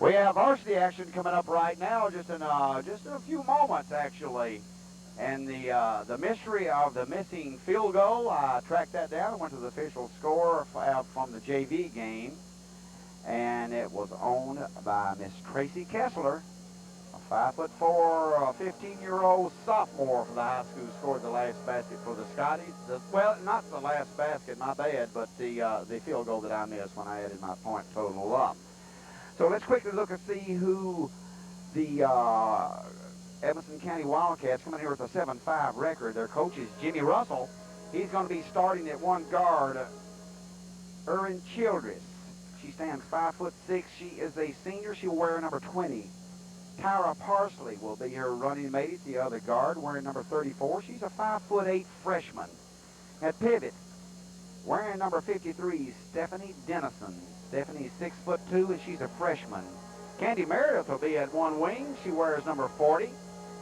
We have varsity action coming up right now, just in a few moments, actually. And the mystery of the missing field goal, I tracked that down. Went to the official score from the JV game, and it was owned by Miss Tracy Kessler, a 5'4", 15-year-old sophomore for the high school. Scored the last basket for the Scotties. Well, not the last basket, my bad, but the field goal that I missed when I added my point total up. So let's quickly look and see who the Edmonson County Wildcats coming here with a 7-5 record. Their coach is Jimmy Russell. He's going to be starting at one guard, Erin Childress. She stands 5'6". She is a senior. She'll wear number 20. Tyra Parsley will be her running mate at the other guard, wearing number 34. She's a 5'8" freshman. At pivot, wearing number 53, Stephanie Dennison. Stephanie's 6'2", and she's a freshman. Candy Meredith will be at one wing. She wears number 40.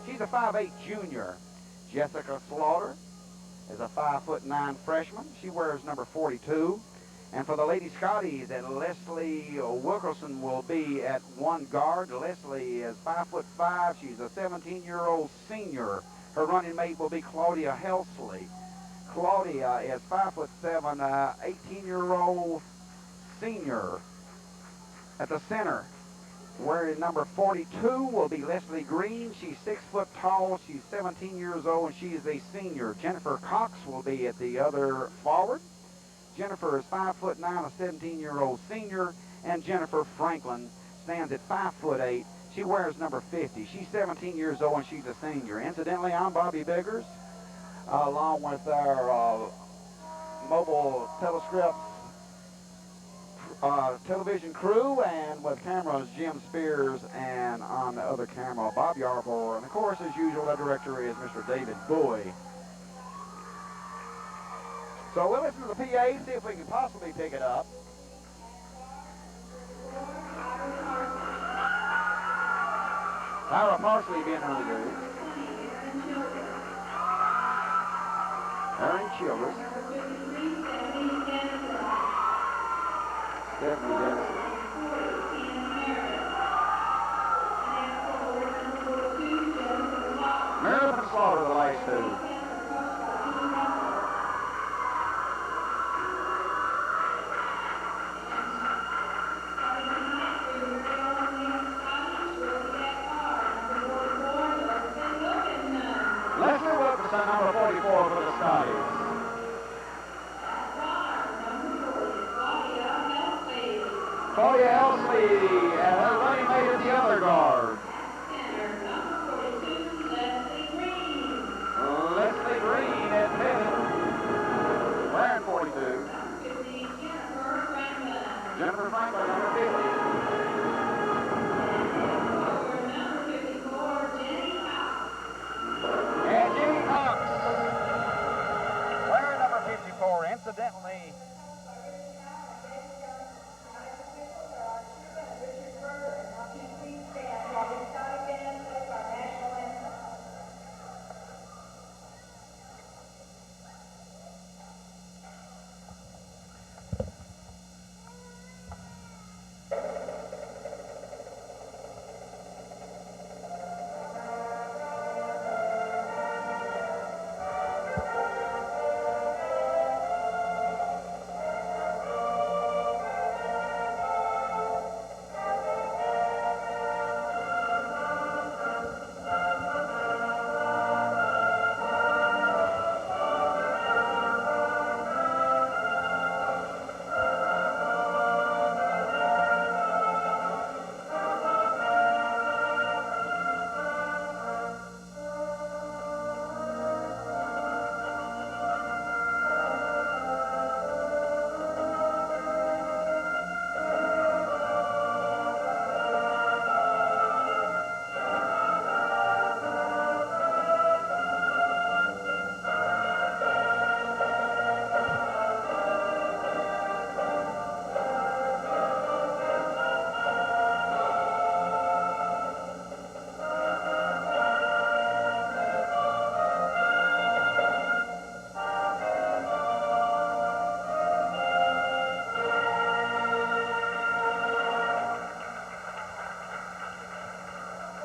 She's a 5'8" junior. Jessica Slaughter is a 5'9" freshman. She wears number 42. And for the Lady Scotties, Leslie Wilkerson will be at one guard. Leslie is 5'5". She's a 17-year-old senior. Her running mate will be Claudia Helsley. Claudia is 5'7", 18-year-old senior. At the center, wearing number 42 will be Leslie Green. She's 6 foot tall. She's 17 years old, and she is a senior. Jennifer Cox will be at the other forward. Jennifer is 5'9", a 17-year-old senior, and Jennifer Franklin stands at 5'8". She wears number 50. She's 17 years old, and she's a senior. Incidentally, I'm Bobby Biggers, along with our mobile telescript television crew, and with cameras, Jim Spears, and on the other camera, Bob Yarborough. And of course, as usual, the director is Mr. David Bowie. So we'll listen to the PA, see if we can possibly pick it up. Tyra Parsley being introduced. Erin Childress. Stephanie Dennison. Meredith and Slaughter, the last two. Leslie Wilkerson, number 44 for the Scotties. Claudia Helsley and her running mate at the other guard.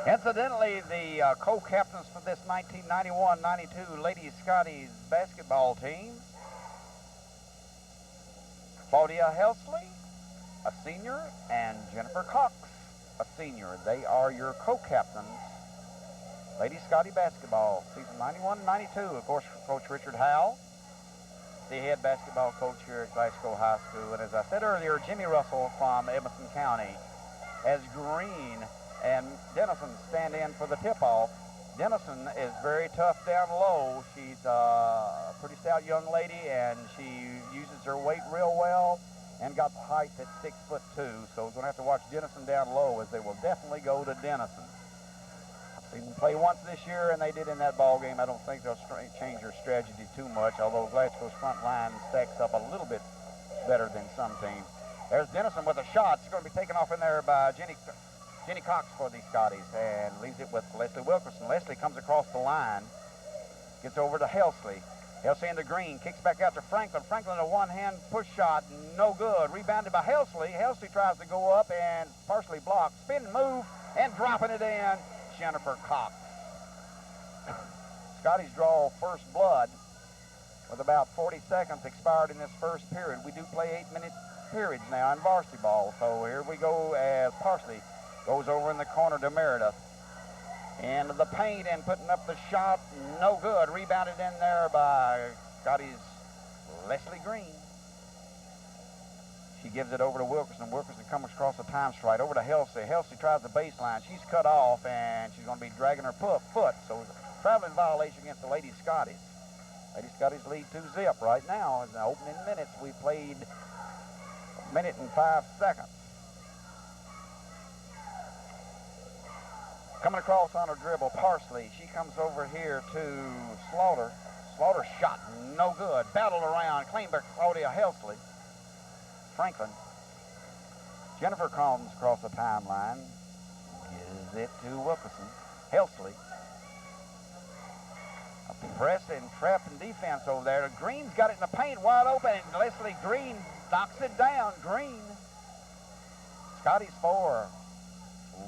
Incidentally, the co-captains for this 1991-92 Lady Scotties basketball team, Claudia Helsley, a senior, and Jennifer Cox, a senior. They are your co-captains. Lady Scotty basketball, season 91-92. Of course, Coach Richard Howell, the head basketball coach here at Glasgow High School. And as I said earlier, Jimmy Russell from Edmonson County, as Green and Dennison stand in for the tip-off. Dennison is very tough down low. She's a pretty stout young lady, and she uses her weight real well and got the height at 6'2". So we're going to have to watch Dennison down low, as they will definitely go to Dennison. I've seen them play once this year, and they did in that ball game. I don't think they'll change their strategy too much, although Glasgow's front line stacks up a little bit better than some teams. There's Dennison with a shot. It's going to be taken off in there by Jenny Cox for the Scotties, and leaves it with Leslie Wilkerson. Leslie comes across the line, gets over to Helsley. Helsley into Green, kicks back out to Franklin. Franklin, a one-hand push shot, no good. Rebounded by Helsley. Helsley tries to go up and partially blocked. Spin and move, and dropping it in, Jennifer Cox. Scotties draw first blood with about 40 seconds expired in this first period. We do play 8-minute periods now in varsity ball. So here we go as Parsley goes over in the corner to Meredith. Into the paint and putting up the shot, no good. Rebounded in there by Scotty's Leslie Green. She gives it over to Wilkerson. Wilkerson comes across the time strike over to Helsley. Helsley tries the baseline. She's cut off, and she's going to be dragging her foot. So traveling violation against the Lady Scotties. Lady Scotties lead 2-zip right now. In the opening minutes, we played 1 minute and 5 seconds. Coming across on her dribble, Parsley. She comes over here to Slaughter. Slaughter shot, no good. Battled around, claimed by Claudia Helsley. Franklin. Jennifer comes across the timeline. Gives it to Wilkerson. Helsley. A press and trap and defense over there. Green's got it in the paint, wide open, and Leslie Green knocks it down. Green. Scotty's 4.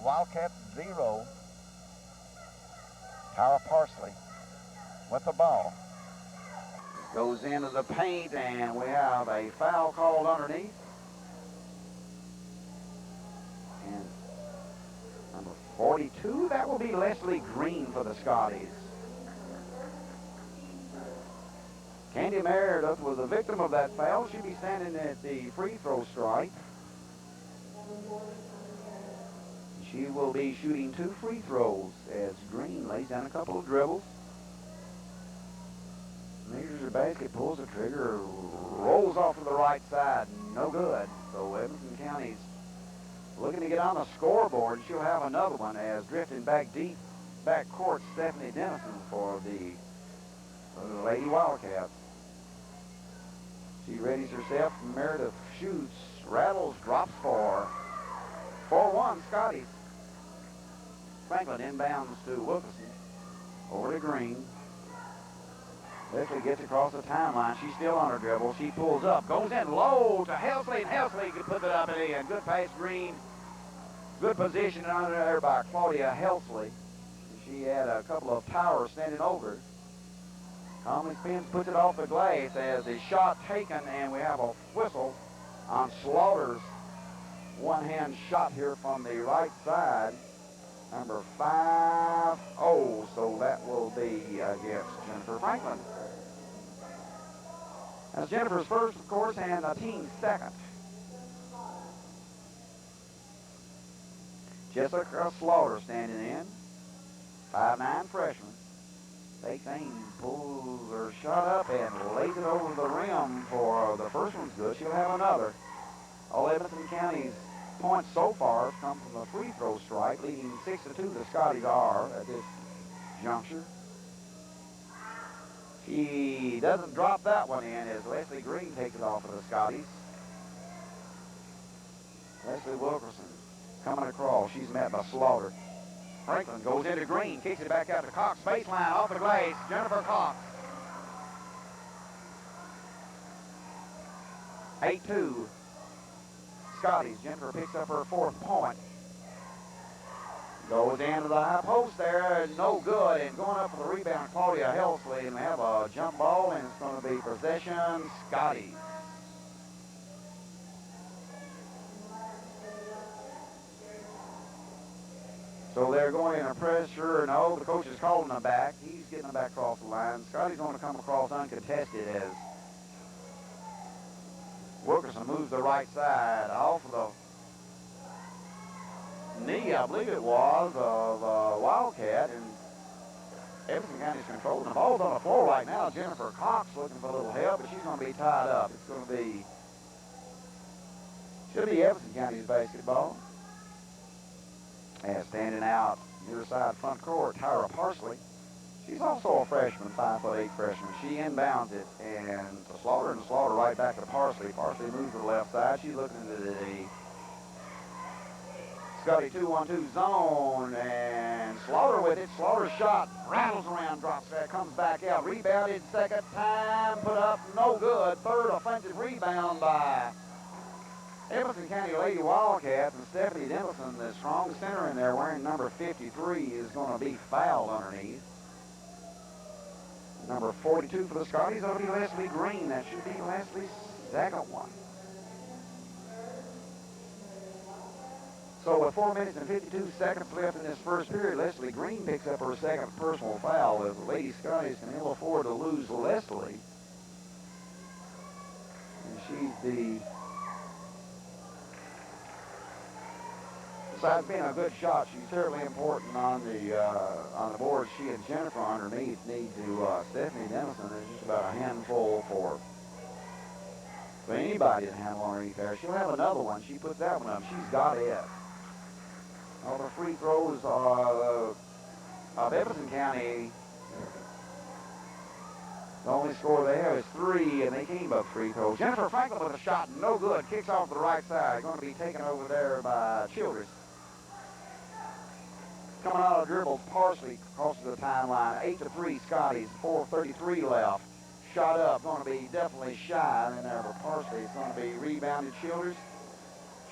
Wildcats 0. Tara Parsley with the ball. Goes into the paint, and we have a foul called underneath. And number 42, that will be Leslie Green for the Scotties. Candy Meredith was a victim of that foul. She'll be standing at the free throw stripe. She will be shooting 2 free throws as Green lays down a couple of dribbles. Measures her basket, pulls the trigger, rolls off to the right side. No good. So Edmonson County's looking to get on the scoreboard. She'll have another one as drifting back deep, back court, Stephanie Dennison for the Lady Wildcats. She readies herself. Meredith shoots, rattles, drops for 4-1 Scotties. Franklin inbounds to Wilkerson. Over to Green. Leslie gets across the timeline. She's still on her dribble. She pulls up, goes in low to Helsley, and Helsley can put it up and in. Good pass, Green. Good position under there by Claudia Helsley. She had a couple of towers standing over. Calmly spins, puts it off the glass as the shot taken, and we have a whistle on Slaughter's one-hand shot here from the right side. Number 5-0, so that will be against Jennifer Franklin. That's Jennifer's first, of course, and the team's second. Jessica Slaughter standing in. 5'9" freshman. Takes aim, pulls her shot up, and lays it over the rim for the first one's good. She'll have another. All Edmonson County's points so far have come from the free throw strike, leading 6-2. The Scotties are at this juncture. She doesn't drop that one in as Leslie Green takes it off of the Scotties. Leslie Wilkerson coming across. She's met by Slaughter. Franklin goes into Green, kicks it back out to Cox. Baseline off the glaze. Jennifer Cox. 8-2. Scotties. Jennifer picks up her 4th point. Goes into the high post there, no good, and going up for the rebound, Claudia Helsley, and we have a jump ball, and it's going to be possession, Scotty. So they're going in a pressure, no, the coach is calling him back. He's getting him back across the line. Scotty's going to come across uncontested as Wilkerson moves the right side off of the knee, I believe it was, of Wildcat, and Edmonson County's controlling. The ball's on the floor right now. Jennifer Cox looking for a little help, but she's going to be tied up. It's going to be, should be Edmonson County's basketball. And standing out near side front court, Tyra Parsley. She's also a freshman, 5'8" freshman. She inbounds it, and to Slaughter, and Slaughter right back to Parsley. Parsley moves to the left side. She's looking into the Scotty 2-1-2 zone, and Slaughter with it. Slaughter's shot rattles around, drops back, comes back out. Rebounded second time, put up, no good. Third offensive rebound by Edmonson County Lady Wildcats, and Stephanie Dennison, the strong center in there, wearing number 53, is going to be fouled underneath. Number 42 for the Scotties, that'll be Leslie Green. That should be Leslie's second one. So with 4 minutes and 52 seconds left in this first period, Leslie Green picks up her second personal foul as the Lady Scotties can ill afford to lose Leslie. And she's the, besides being a good shot, she's terribly important on the board. She and Jennifer underneath need to, Stephanie Dennison is just about a handful for anybody to handle underneath there. She'll have another one. She puts that one up. She's got it. All the free throws of Edmonson County, the only score they have is 3, and they came up free throws. Jennifer Franklin with a shot, no good. Kicks off to the right side. Going to be taken over there by Childress. Coming out of dribbles, Parsley crosses the timeline. 8-3 Scotties, 4:33 left. Shot up, going to be definitely shy in there for Parsley. It's going to be rebounded Childress.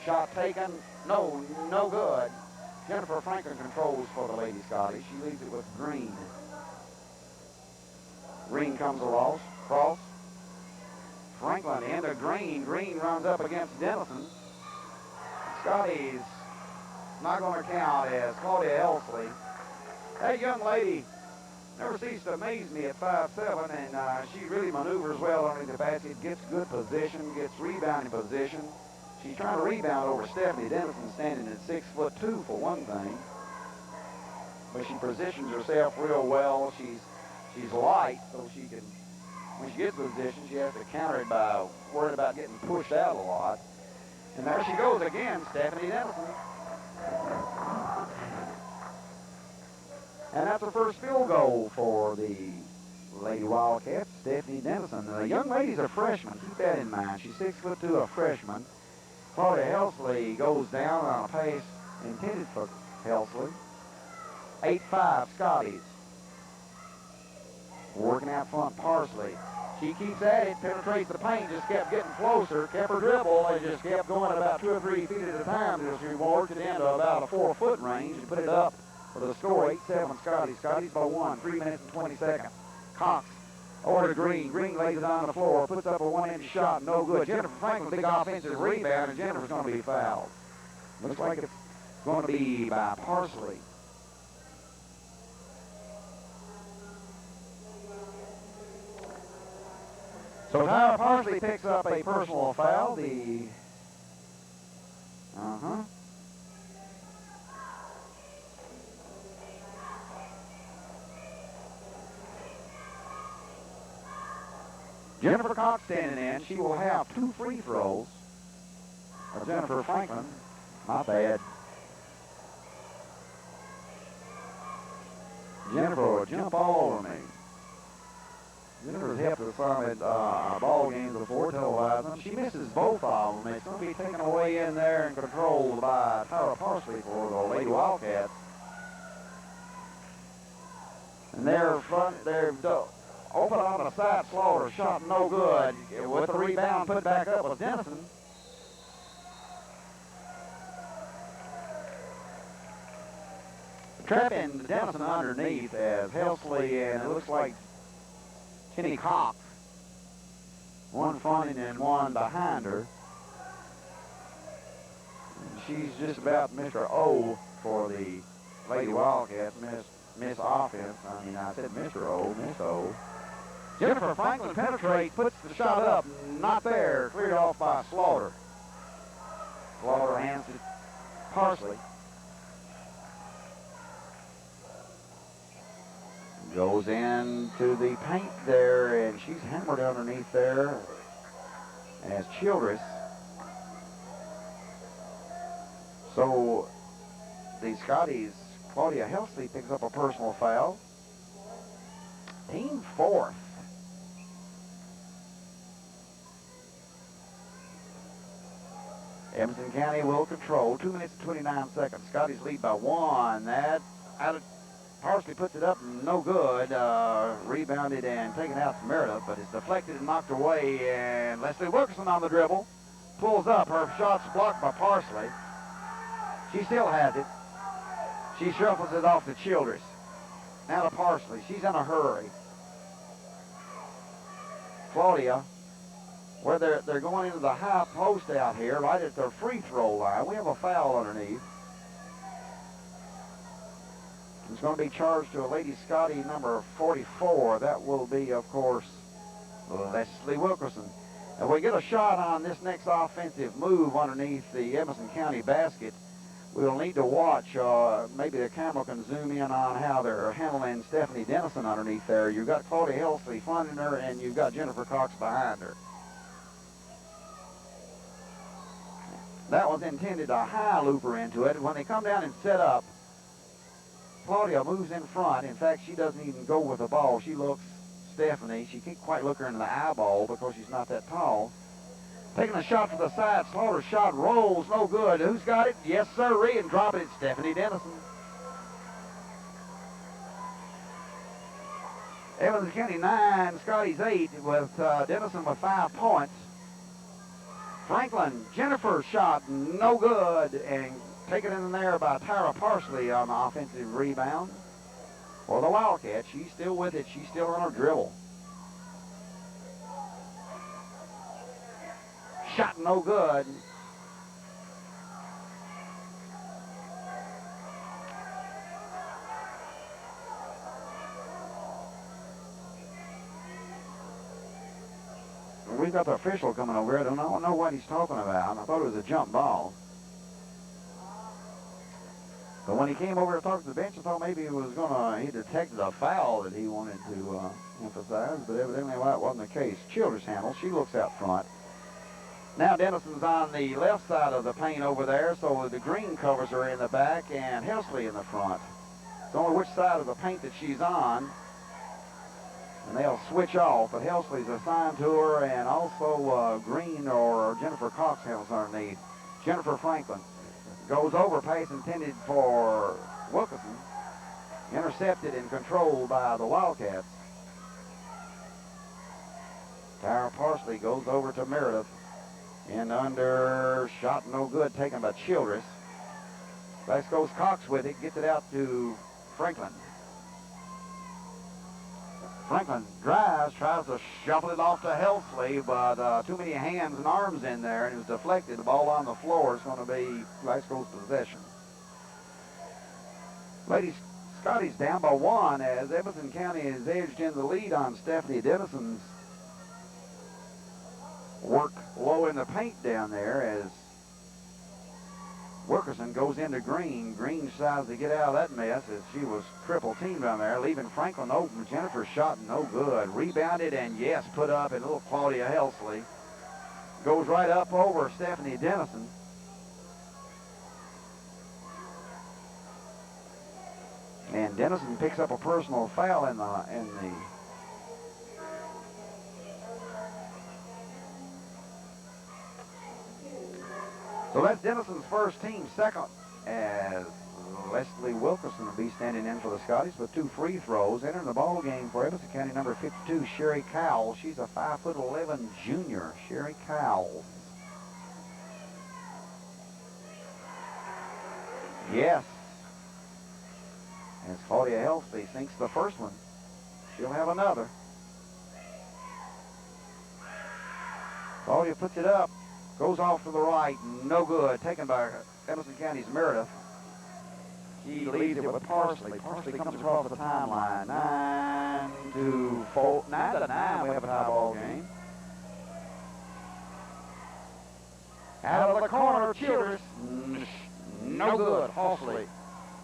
Shot taken, no good. Jennifer Franklin controls for the Lady Scotties. She leaves it with Green. Green comes across. Franklin into Green. Green runs up against Dennison. Scotties not going to count as Claudia Elsley. That young lady never ceased to amaze me at 5'7", and she really maneuvers well underneath the basket, gets good position, gets rebounding position. She's trying to rebound over Stephanie Dennison, standing at 6'2" for one thing. But she positions herself real well. She's light, so she can, when she gets position, she has to counter it by worrying about getting pushed out a lot. And there she goes again, Stephanie Dennison. And that's the first field goal for the Lady Wildcats, Stephanie Dennison. The young lady's a freshman. Keep that in mind. She's 6'2", a freshman. Claudia Helsley goes down on a pace intended for Helsley. 8-5 Scotties. Working out front Parsley. She keeps at it, penetrates the paint, just kept getting closer, kept her dribble, and just kept going about 2 or 3 feet at a time. She worked it into about a 4-foot range and put it up for the score, 8-7 Scotties. Scotties by 1, 3 minutes and 20 seconds. Cox over to Green. Green lays it on the floor, puts up a 1-inch shot, no good. Jennifer Franklin, big offensive rebound, and Jennifer's going to be fouled. Looks like it's going to be by Parsley. So Tyra Parsley picks up a personal foul. Jennifer Cox standing in. She will have 2 free throws. Jennifer Franklin, my bad. Jennifer will jump all over me. Jennifer's helped us some at ball games before, televising them. She misses both of them. It's going to be taken away in there and controlled by Tyra Parsley for the Lady Wildcats. And they're open on the side, Slaughter, shot no good. With the rebound put back up was Dennison. trapping Denison underneath as Helsley and it looks like Kenny Cox, one fronting and one behind her. And she's just about Mr. O for the Lady Wildcats, Miss Offense. I mean, I said Mr. O, Miss O. Jennifer Franklin penetrates, puts the shot up, not there, cleared off by Slaughter. Slaughter hands it Parsley. Goes into the paint there, and she's hammered underneath there as Childress. So the Scotties, Claudia Helsley picks up a personal foul. Team fourth. Edmonson County will control. 2 minutes and 29 seconds. Scotties lead by 1. That Parsley puts it up, no good. Rebounded and taken out from Meredith, but it's deflected and knocked away. And Leslie Wilkerson on the dribble. Pulls up. Her shot's blocked by Parsley. She still has it. She shuffles it off to Childress. Now to Parsley. She's in a hurry. Claudia, where they're going into the high post out here, right at their free throw line. We have a foul underneath. It's going to be charged to a Lady Scotty number 44. That will be, of course, Leslie Wilkerson. If we get a shot on this next offensive move underneath the Edmonson County basket, we'll need to watch. Maybe the camera can zoom in on how they're handling Stephanie Dennison underneath there. You've got Claudia Helsley fronting her, and you've got Jennifer Cox behind her. That was intended a high looper into it. When they come down and set up, Claudia moves in front. In fact, she doesn't even go with the ball. She looks Stephanie. She can't quite look her in the eyeball because she's not that tall. Taking a shot to the side. Slaughter's shot rolls. No good. Who's got it? Yes, sirree. And drop it. It's Stephanie Dennison. Edmonson County 9, Scotty's 8 with Dennison with 5 points. Franklin, Jennifer's shot, no good, and taken in there by Tyra Parsley on the offensive rebound. For the Wildcats, she's still with it. She's still on her dribble. Shot no good. We've got the official coming over here. I don't know what he's talking about. I thought it was a jump ball. But when he came over to talk to the bench, I thought maybe he detected a foul that he wanted to emphasize, but evidently that wasn't the case. Childress handles. She looks out front. Now Dennison's on the left side of the paint over there, so the green covers are in the back and Helsley in the front. It's only which side of the paint that she's on, and they'll switch off, but Helsley's assigned to her, and also Green or Jennifer Cox handles underneath. Jennifer Franklin goes over, pass intended for Wilkerson, intercepted and controlled by the Wildcats. Tyra Parsley goes over to Meredith, and under, shot no good, taken by Childress. Back goes Cox with it, gets it out to Franklin. Franklin drives, tries to shuffle it off to Helsley, but too many hands and arms in there, and it was deflected. The ball on the floor is going to be Glasgow's possession. Lady Scotty's down by 1 as Edmonson County is edged in the lead on Stephanie Dennison's work low in the paint down there as Wilkerson goes into Green. Green decides to get out of that mess as she was triple teamed down there, leaving Franklin open. Jennifer's shot no good. Rebounded and, yes, put up, and little Claudia Helsley goes right up over Stephanie Dennison. And Dennison picks up a personal foul in the So that's Dennison's first team. Second, as Leslie Wilkerson will be standing in for the Scotties with 2 free throws. Entering the ball game for Edmonson County, number 52, Sherry Cowles. She's a 5'11" junior, Sherry Cowles. Yes. As Claudia Helsley sinks the first one, she'll have another. Claudia puts it up, goes off to the right, no good, taken by Edmonson County's Meredith. She leads it with Parsley. Parsley comes across the timeline. 9 to 9. We have a tie ball game. Out of the corner, Childress. No good. Helsley,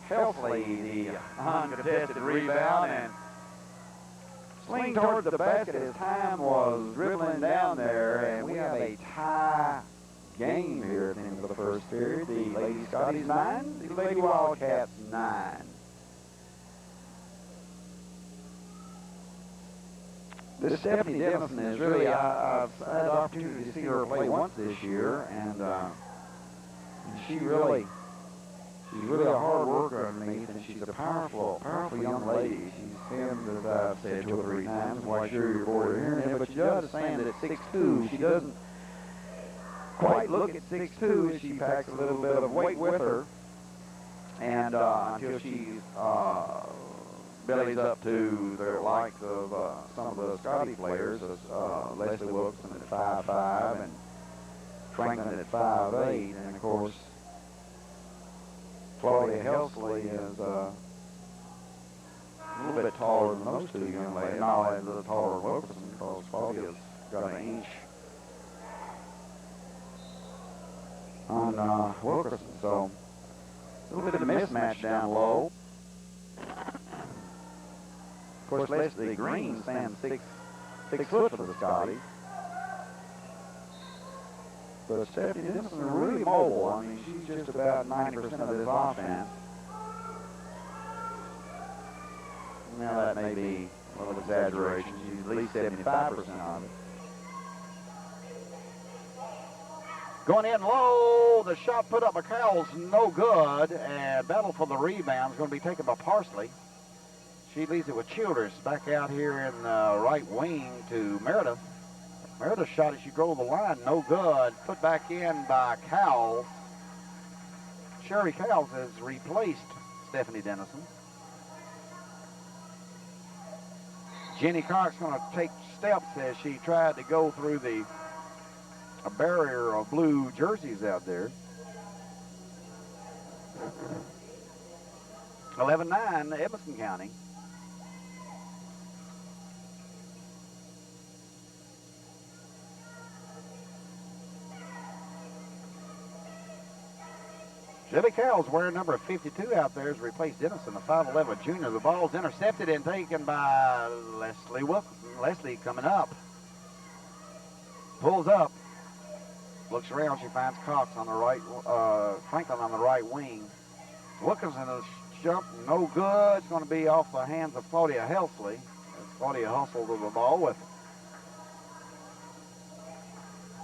the uncontested rebound, and swing towards the basket as time was dribbling down there, and we have a tie game here at the end of the first period. The Lady Scotties 9, the Lady Wildcats 9. This Stephanie Dennison is really, I've had the opportunity to see her play once this year, and she's really a hard worker underneath, and she's a powerful young lady. She's him, as I've said 2 or 3 times. I'm quite sure you're bored of hearing it, but she does stand at 6'2". She doesn't quite look at 6'2". She packs a little bit of weight with her, and until she bellies up to the likes of some of the Scotty players, Leslie Wilson at 5'5", and Franklin at 5'8", and of course Claudia Helsley is a little bit taller than those 2 young ladies. Not only a little taller than Wilkerson, because Claudia's got an inch on Wilkerson, so a little bit of a mismatch down low. Of course, Leslie Green stands 6 foot for the Scotties. But Stephanie Dennison is really mobile. I mean, she's just about 90% of this offense. Now, that may be a little exaggeration. She's at least 75% of it. Going in low, the shot put up by Cowell's no good, and battle for the rebound is going to be taken by Parsley. She leaves it with Childress back out here in the right wing to Meredith. Meredith shot as she drove the line, no good. Put back in by Cowell. Sherry Cowell has replaced Stephanie Dennison. Jenny Cox going to take steps as she tried to go through a barrier of blue jerseys out there. 11-9, Edmonson County. Debbie Cowell's wearing number 52 out there has replaced Dennison, a 5'11 junior. The ball's intercepted and taken by Leslie Wilson. Leslie coming up. Pulls up. Looks around. She finds Cox on the right, Franklin on the right wing. Wilkinson has jumped, no good. It's going to be off the hands of Claudia Helsley. Claudia hustled to the ball with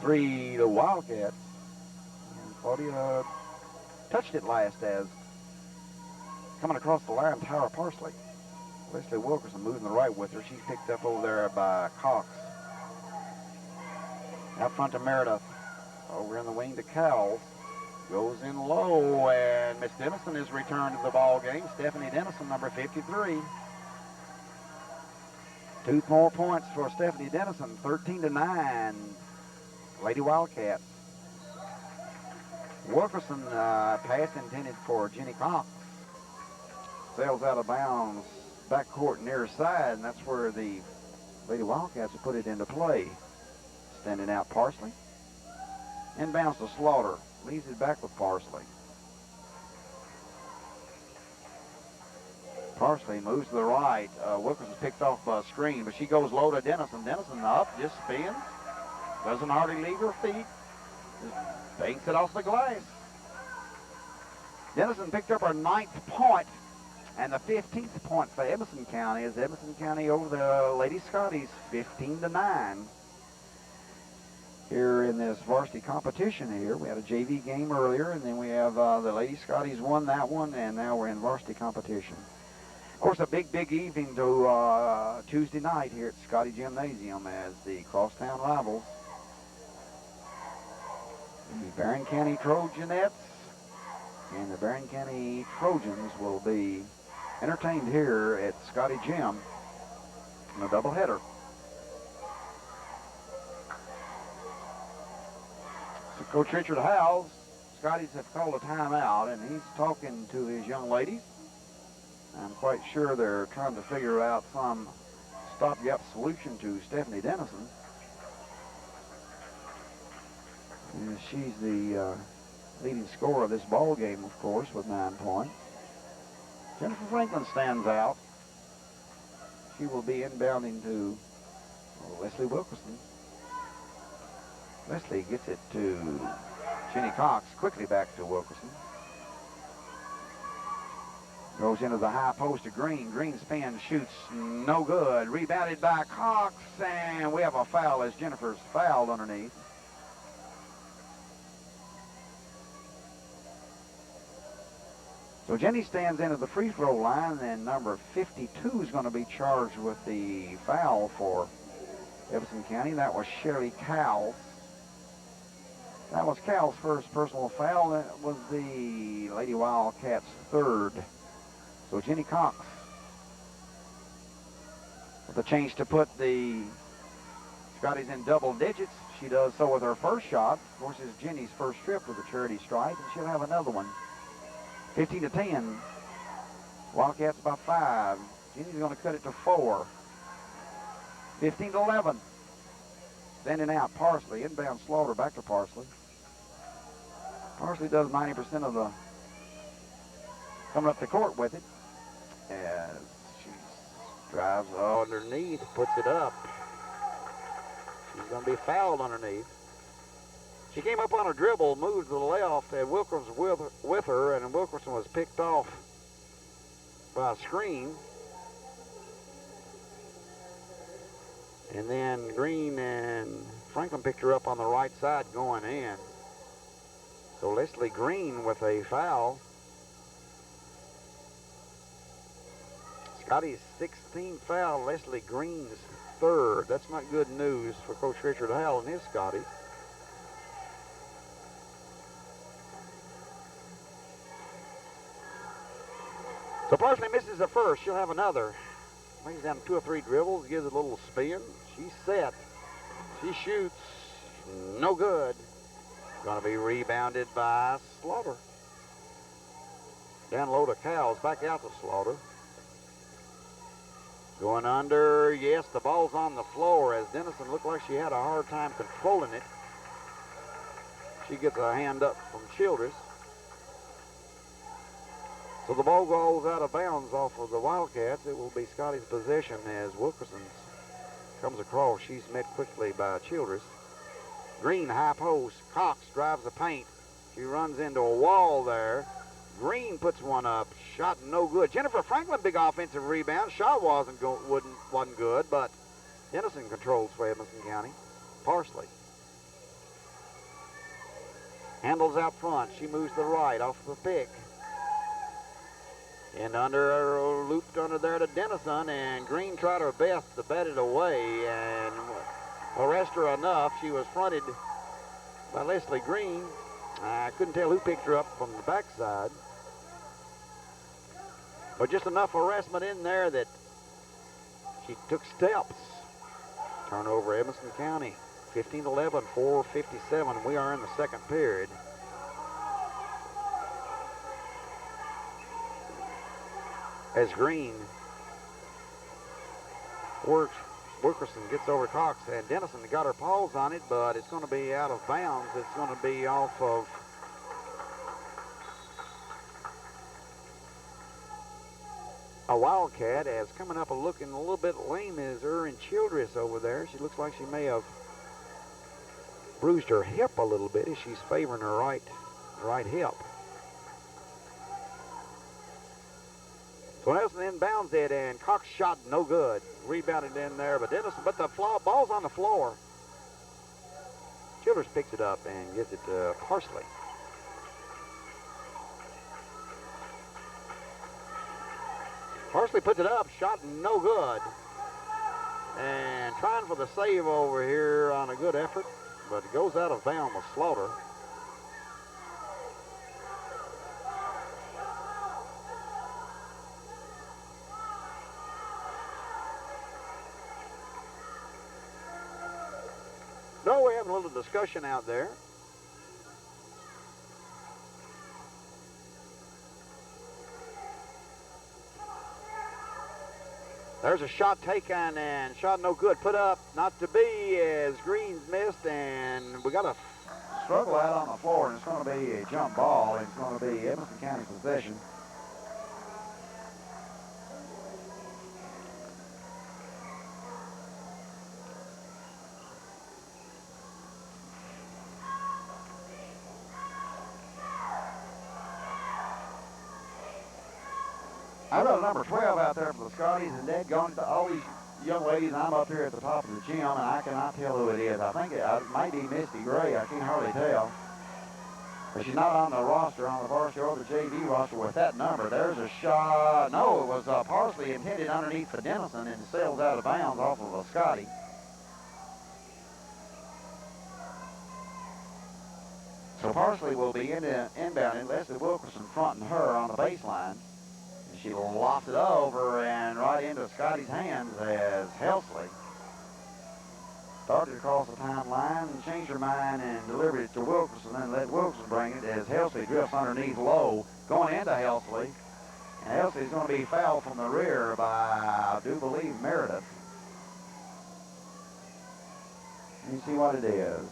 3 to Wildcats. And Claudia touched it last as coming across the line, Tyra Parsley. Leslie Wilkerson moving the right with her. She's picked up over there by Cox. Out front to Meredith. Over in the wing to Cowell. Goes in low, and Miss Dennison is returned to the ball game. Stephanie Dennison, number 53. 2 more points for Stephanie Dennison, 13-9. Lady Wildcats. Wilkerson, pass intended for Jenny Cox. Sails out of bounds, backcourt near side, and that's where the Lady Wildcats have put it into play. Standing out Parsley. Inbounds to Slaughter. Leaves it back with Parsley. Parsley moves to the right. Wilkerson's picked off a screen, but she goes low to Dennison. Dennison up, just spins. Doesn't hardly leave her feet. Just banks it off the glass. Dennison picked up her 9th point, and the 15th point for Edmonson County is Edmonson County over the Lady Scotties, 15-9. Here in this varsity competition here. We had a JV game earlier, and then we have the Lady Scotties won that one, and now we're in varsity competition. Of course, a big evening to Tuesday night here at Scotty Gymnasium as the crosstown rivals, the Barron County Trojanettes, and the Barron County Trojans will be entertained here at Scotty Gym in a doubleheader. So Coach Richard Howes, Scotties have called a timeout, and he's talking to his young ladies. I'm quite sure they're trying to figure out some stopgap solution to Stephanie Dennison. And she's the leading scorer of this ball game, of course, with 9 points. Jennifer Franklin stands out. She will be inbounding to Leslie Wilkerson. Leslie gets it to Jenny Cox, quickly back to Wilkerson. Goes into the high post to Green. Green spin, shoots, no good. Rebounded by Cox, and we have a foul as Jennifer's fouled underneath. So Jenny stands into the free throw line, and number 52 is going to be charged with the foul for Edmonson County. That was Shirley Cowles. That was Cowles' first personal foul. That was the Lady Wildcats' third. So Jenny Cox with a chance to put the Scotties in double digits. She does so with her first shot. Of course, it's Jenny's first trip with a charity stripe, and she'll have another one. 15-10. Wildcats by 5. Jenny's going to cut it to 4. 15-11. Standing out, Parsley. Inbound Slaughter, back to Parsley. Parsley does 90% of the coming up the court with it. As she drives underneath, puts it up. She's going to be fouled underneath. She came up on a dribble, moved to the left, and Wilkerson with her, and Wilkerson was picked off by a screen. And then Green and Franklin picked her up on the right side going in. So Leslie Green with a foul. Scotty's 16th foul, Leslie Green's 3rd. That's not good news for Coach Richard Howell and his Scotties. So Parsley misses the first. She'll have another. Brings down 2 or 3 dribbles, gives it a little spin. She's set. She shoots. No good. Going to be rebounded by Slaughter. Down low to Cowles, back out to Slaughter. Going under, yes, the ball's on the floor as Dennison looked like she had a hard time controlling it. She gets a hand up from Childress. So the ball goes out of bounds off of the Wildcats. It will be Scotty's possession as Wilkerson comes across. She's met quickly by Childress. Green, high post. Cox drives the paint. She runs into a wall there. Green puts one up. Shot no good. Jennifer Franklin, big offensive rebound. Shot wasn't good, but Dennison controls for Edmonson County. Parsley handles out front. She moves to the right off the pick. And looped under there to Dennison, and Green tried her best to bat it away and arrest her enough. She was fronted by Leslie Green. I couldn't tell who picked her up from the backside. But just enough harassment in there that she took steps. Turnover, Edmonson County. 15-11, 4:57. We are in the second period. As Green works, Wilkerson gets over Cox, and Dennison got her paws on it, but it's going to be out of bounds. It's going to be off of a Wildcat, as coming up and looking a little bit lame is Erin Childress over there. She looks like she may have bruised her hip a little bit as she's favoring her right hip. So Nelson inbounds it, and Cox shot no good. Rebounded in there, but Dennison, but the ball's on the floor. Childress picks it up and gives it to Parsley. Parsley puts it up, shot no good. And trying for the save over here on a good effort, but it goes out of bounds with Slaughter. having a little discussion out there. There's a shot taken and shot no good. Put up, not to be, as Green's missed, and we got a struggle out on the floor, and it's going to be a jump ball, and it's going to be Edmonson County's possession. I've got a number 12 out there for the Scotties, and they've gone to all these young ladies. I'm up here at the top of the gym, and I cannot tell who it is. I think it might be Misty Gray. I can't hardly tell. But she's not on the roster, on the varsity or the JV roster with that number. There's a shot. No, it was partially intended underneath for Denison and sails out of bounds off of a Scotty. So Parsley will be inbounding. Leslie Wilkerson fronting her on the baseline. She lofts it over and right into Scotty's hands as Helsley started across the timeline and changed her mind and delivered it to Wilkerson and let Wilkerson bring it as Helsley drifts underneath low, going into Helsley. And Helsley's going to be fouled from the rear by, I do believe, Meredith. Let me see what it is.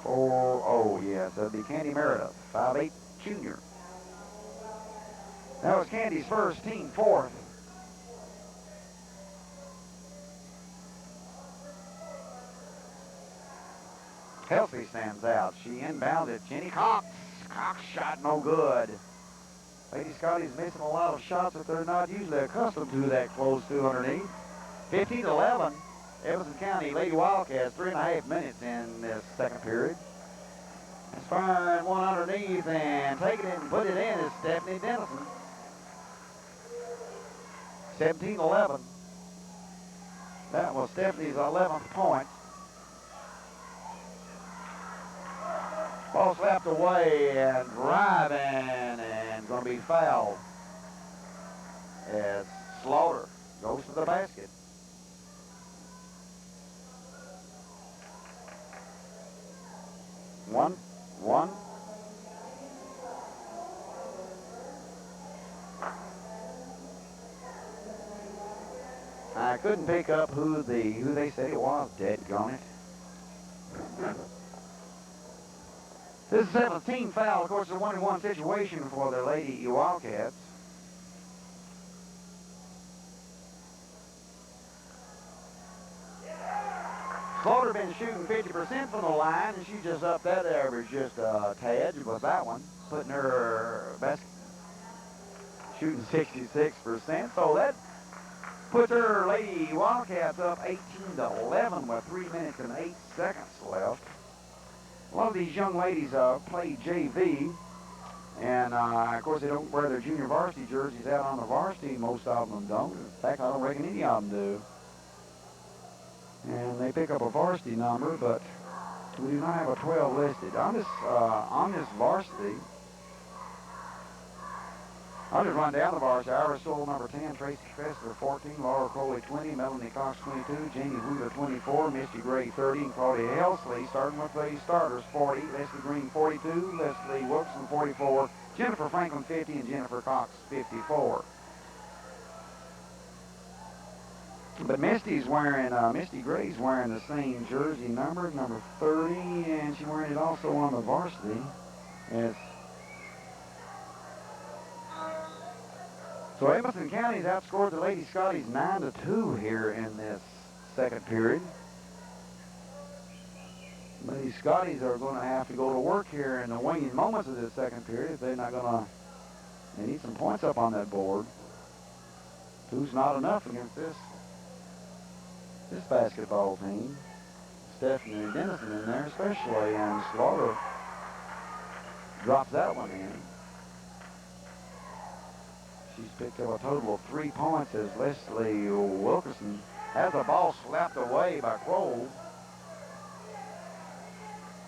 4-0, yes, that'd be Candy Meredith, 5'8" junior. That was Candy's first, team fourth. Helsley stands out. She inbounded. Jenny Cox. Cox shot no good. Lady Scotty's missing a lot of shots that they're not usually accustomed to that close to underneath. 15-11. Edmonson County Lady Wildcats, 3.5 minutes in this second period. It's firing one underneath and taking it and put it in is Stephanie Denison. 17-11. That was Stephanie's 11th point. Ball slapped away and driving and going to be fouled as Slaughter goes to the basket. One. I couldn't pick up who they said it was. Deadgone it. This is the 17th foul. Of course, it's a 1-1 situation for the Lady Wildcats. Slaughter been shooting 50% from the line, and she just upped that average just a tad with that one, putting her basket shooting 66%. So that puts her Lady Wildcats up 18-11 with 3 minutes and 8 seconds left. A lot of these young ladies play JV, and of course they don't wear their junior varsity jerseys out on the varsity. Most of them don't. In fact, I don't reckon any of them do. And they pick up a varsity number, but we do not have a 12 listed. On this varsity, I'll just run down the varsity. Iris Stoll, number 10, Tracy Fessler, 14, Laura Crowley, 20, Melanie Cox, 22, Jamie Wheeler, 24, Misty Gray, 30, and Claudia Helsley, starting with the starters, 40, Leslie Green, 42, Leslie Wilson, 44, Jennifer Franklin, 50, and Jennifer Cox, 54. But Misty Gray's wearing the same jersey number 30, and she's wearing it also on the varsity. So Edmonson County's outscored the Lady Scotties 9-2 here in this second period. Lady Scotties are going to have to go to work here in the waning moments of this second period if they're not going to. They need some points up on that board. Two's not enough against this basketball team. Stephanie Denison in there especially, and Slaughter drops that one in. She's picked up a total of 3 points as Leslie Wilkerson has the ball slapped away by Kroll.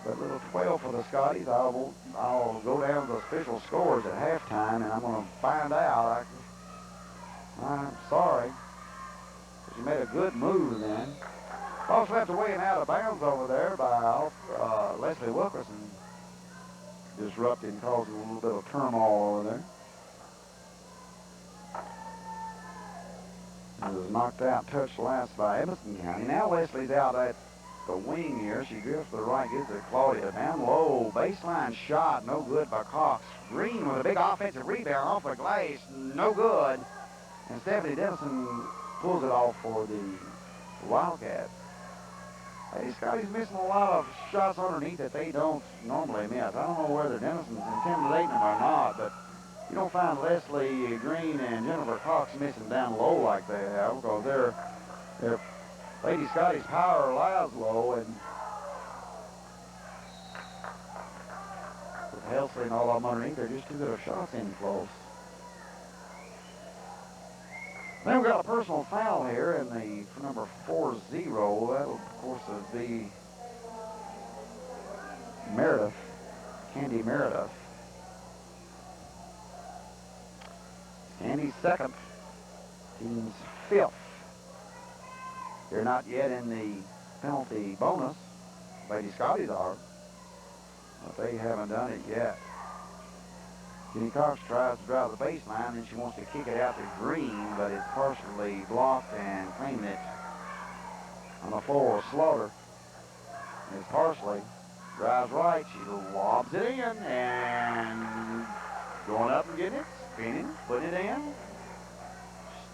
But little 12 for the Scotties. I'll go down to the official scores at halftime, and I'm going to find out. I'm sorry. She made a good move then. Ball swept away and out of bounds over there by Leslie Wilkerson, disrupting, causing a little bit of turmoil over there. It was knocked out, touched last by Edmonson County. Now Leslie's out at the wing here. She drifts to the right, gives it to Claudia. Down low, baseline shot, no good by Cox. Green with a big offensive rebound off the glass, no good. And Stephanie Dennison pulls it off for the Wildcats. Hey, Scotty's missing a lot of shots underneath that they don't normally miss. I don't know whether Dennison's intimidating them or not, but you don't find Leslie Green and Jennifer Cox missing down low like they have, because they're Lady Scotty's power lies low, and with Helsley and all of them underneath, they're just too good of shots in close. Then we got a personal foul here in the for number 40. That'll, of course, be Meredith, Candy Meredith. Candy's second, team's fifth. They're not yet in the penalty bonus. Lady Scotty's are, but they haven't done it yet. Jenny Cox tries to drive the baseline, and she wants to kick it out to Green, but it's partially blocked and claiming it on the floor of Slaughter. It's partially. Drives right, she lobs it in, and going up and getting it, spinning, putting it in.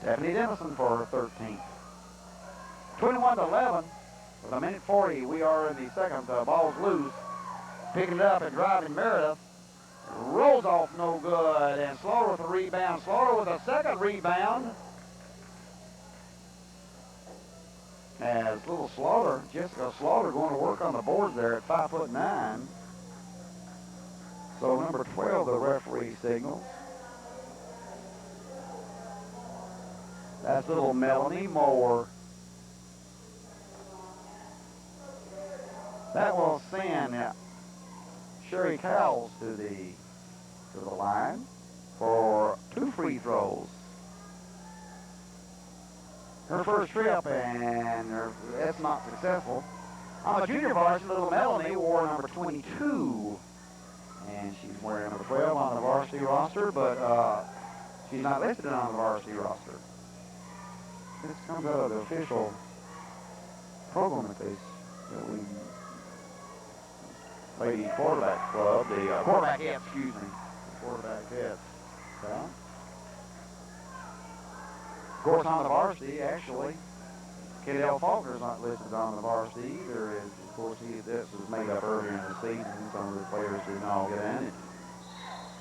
Stephanie Dennison for her 13th. 21-11, with a minute 40, we are in the second. Ball's loose. Picking it up and driving Meredith. Rolls off no good, and Slaughter with a rebound. Slaughter with a second rebound. As little Slaughter, Jessica Slaughter, going to work on the boards there at 5'9". So number 12, the referee signals. That's little Melanie Moore. That will send Sherry Cowles to the line for 2 free throws. Her first trip, and that's not successful. On the junior varsity, little Melanie wore number 22, and she's wearing number 12 on the varsity roster, but she's not listed on the varsity roster. This comes out of the official program that we Lady Quarterback Club, the quarterback heads, excuse me, quarterback heads. Okay. Of course, on the varsity, actually, Cadell Faulkner's not listed on the varsity either. Of course, this was made up earlier in the season. Some of the players didn't all get in.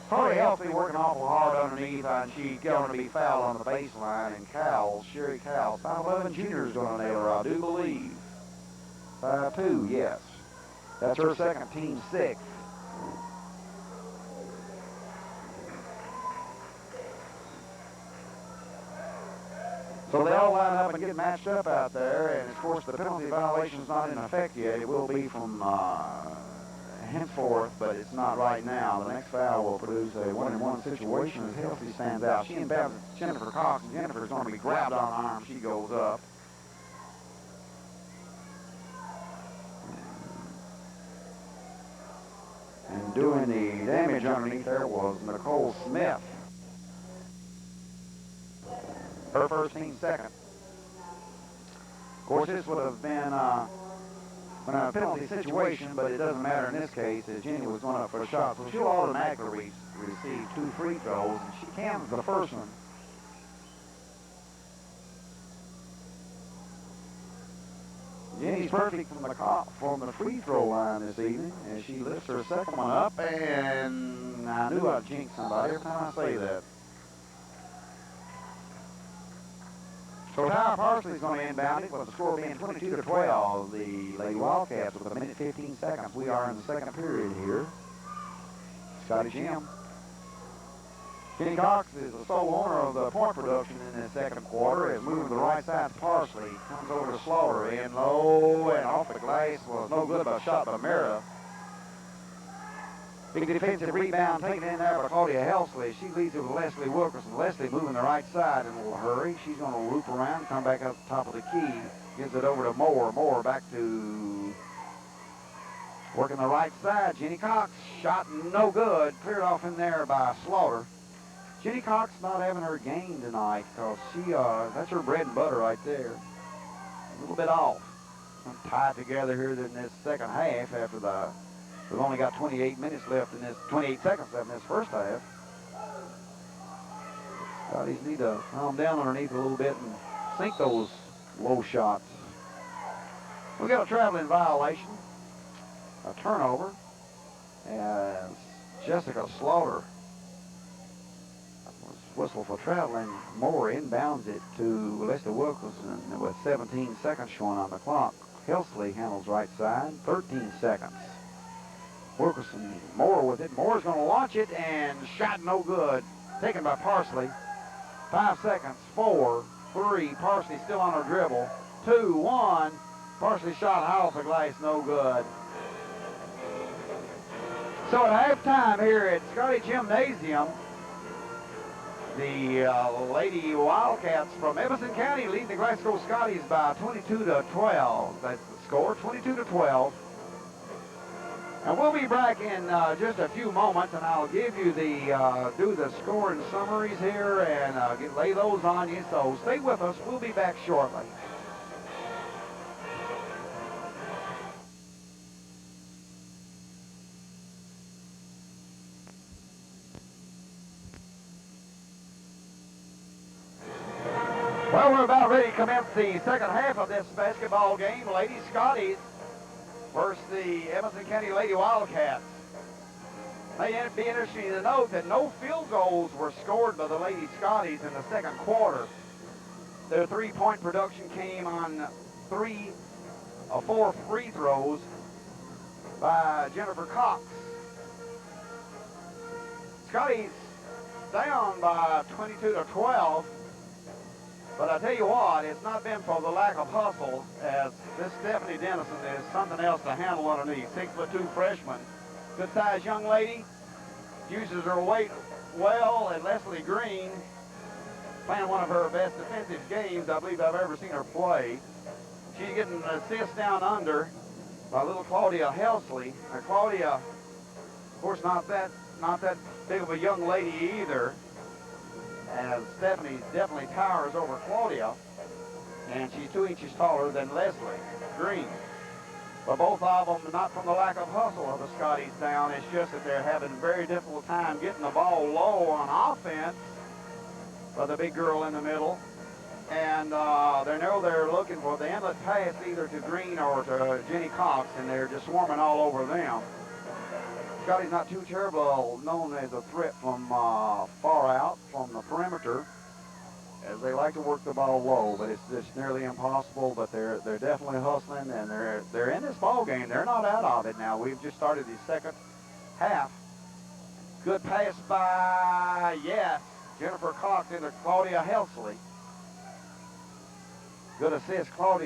Carly Elsie working awful hard underneath, and she's going to be fouled on the baseline. And Cowles, Sherry Cowles, 5'11" junior is going to nail her, I do believe. 5'2", yes. That's her second, team 6th. So they all line up and get matched up out there, and of course the penalty violation is not in effect yet. It will be from henceforth, but it's not right now. The next foul will produce a 1-on-1 situation as Helsley stands out. She inbounds Jennifer Cox, and Jennifer's going to be grabbed on the arm. She goes up. And doing the damage underneath there was Nicole Smith. Her first, team second. Of course, this would have been a penalty situation, but it doesn't matter in this case, as Jenny was going up for a shot. So she'll automatically receive 2 free throws, and she cans the first one. Jenny's perfect from the free throw line this evening, and she lifts her second one up, and I knew I'd jinx somebody every time I say that. So Tyler Parsley's going to inbound it with the score being 22-12. The Lady Wildcats with a minute 15 seconds. We are in the second period here. Scotty Jim. Kenny Cox is the sole owner of the point production in the second quarter. Is moving to the right side to Parsley. Comes over to Slaughter. In low and off the glass was no good, but a shot by Mera. Big defensive rebound taken in there by Claudia Helsley. She leads it with Leslie Wilkerson. Leslie moving the right side in a little hurry. She's going to loop around and come back up the top of the key. Gives it over to Moore. Moore back to working the right side. Jenny Cox, shot no good. Cleared off in there by Slaughter. Jenny Cox not having her game tonight because that's her bread and butter right there. A little bit off. Tied together here in this second half after we've only got 28 minutes left in this, 28 seconds left in this first half. Scotties need to calm down underneath a little bit and sink those low shots. We got a traveling violation, a turnover, as Jessica Slaughter was whistled for traveling. Moore inbounds it to Lester Wilkerson with 17 seconds showing on the clock. Helsley handles right side, 13 seconds. Wilkerson, Moore with it. Moore's going to launch it, and shot no good. Taken by Parsley. 5 seconds, 4, 3. Parsley still on her dribble. 2, 1. Parsley shot high off the glass, no good. So at halftime here at Scotty Gymnasium, the Lady Wildcats from Edmonson County lead the Glasgow Scotties by 22-12. That's the score, 22-12. And we'll be back in just a few moments, and I'll give you do the score and summaries here and lay those on you. So stay with us. We'll be back shortly. Well, we're about ready to commence the second half of this basketball game. Lady Scotties versus the Edmonson County Lady Wildcats. May be interesting to note that no field goals were scored by the Lady Scotties in the second quarter. Their three-point production came on 4 free throws by Jennifer Cox. Scotties down by 22-12. But I tell you what, it's not been for the lack of hustle, as this Stephanie Dennison is something else to handle underneath. 6'2" freshman, good-sized young lady, uses her weight well. And Leslie Green playing one of her best defensive games I believe I've ever seen her play. She's getting an assist down under by little Claudia Helsley. Now Claudia, of course, not that big of a young lady either, as Stephanie definitely towers over Claudia, and she's 2 inches taller than Leslie Green. But both of them, not from the lack of hustle of the Scotties down, it's just that they're having a very difficult time getting the ball low on offense by the big girl in the middle. And they know they're looking for the inlet pass either to Green or to Jenny Cox, and they're just swarming all over them. Scotty's not too terrible, known as a threat from far out, from the perimeter, as they like to work the ball low, but it's just nearly impossible. But they're definitely hustling, and they're in this ball game. They're not out of it now. We've just started the second half. Good pass by, yes, Jennifer Cox into Claudia Helsley. Good assist, Cox,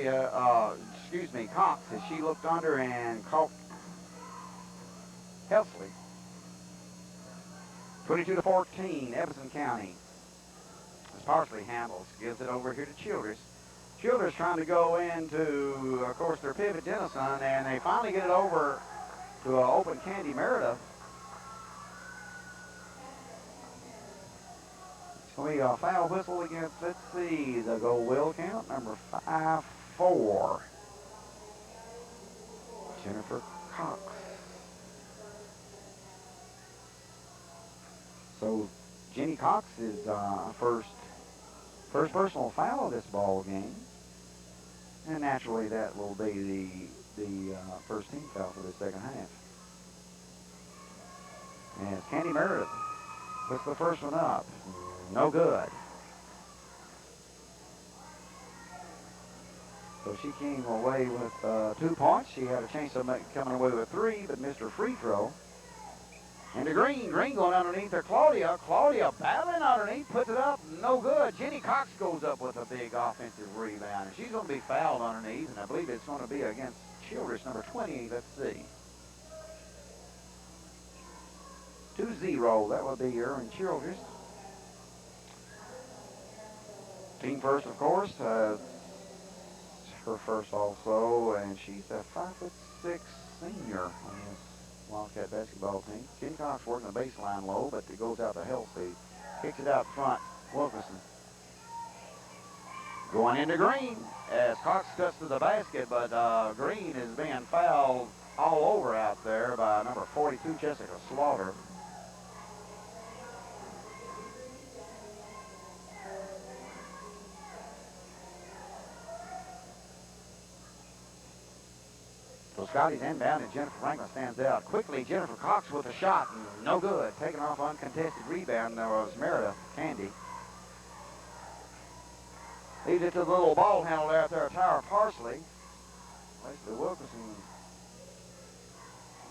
as she looked under and caught Helsley. 22-14, Edmonson County. As Parsley handles, gives it over here to Childress. Childress trying to go into, of course, their pivot Dennison, and they finally get it over to open Candy Meredith. It's going to be a foul whistle against, let's see, the goal will count, number 5-4. Jennifer Cox. So Jenny Cox is first personal foul of this ball game, and naturally that will be the first team foul for the second half. And Candy Meredith puts the first one up, no good. So she came away with 2 points. She had a chance of coming away with 3, but missed her free throw. And to Green going underneath her. Claudia battling underneath, puts it up, no good. Jenny Cox goes up with a big offensive rebound, and she's going to be fouled underneath, and I believe it's going to be against Childress, number 20. Let's see. 2-0, that would be her and Childress. Team first, of course. her first also, and she's a 5'6" senior on this Wildcat basketball team. Jenny Cox working the baseline low, but it goes out to Healthy. Kicks it out front. Wilkerson going into Green as Cox cuts to the basket, but Green is being fouled all over out there by number 42, Jessica Slaughter. So Scotty's inbound and Jennifer Franklin stands out. Quickly, Jennifer Cox with a shot, and no good. Taking off uncontested rebound, there was Meredith Candy. Leaves it to the little ball handler out there, Tyra Parsley. Leslie Wilkerson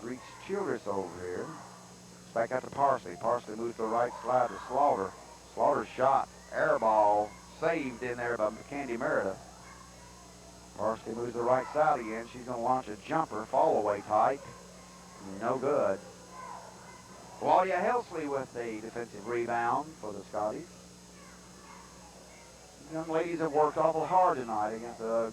reached Childress over here. It's back out to Parsley. Parsley moves to the right side to Slaughter. Slaughter's shot, air ball, saved in there by Candy Meredith. Parsley moves to the right side again. She's going to launch a jumper, fall away tight. No good. Claudia Helsley with the defensive rebound for the Scotties. Young ladies have worked awful hard tonight against the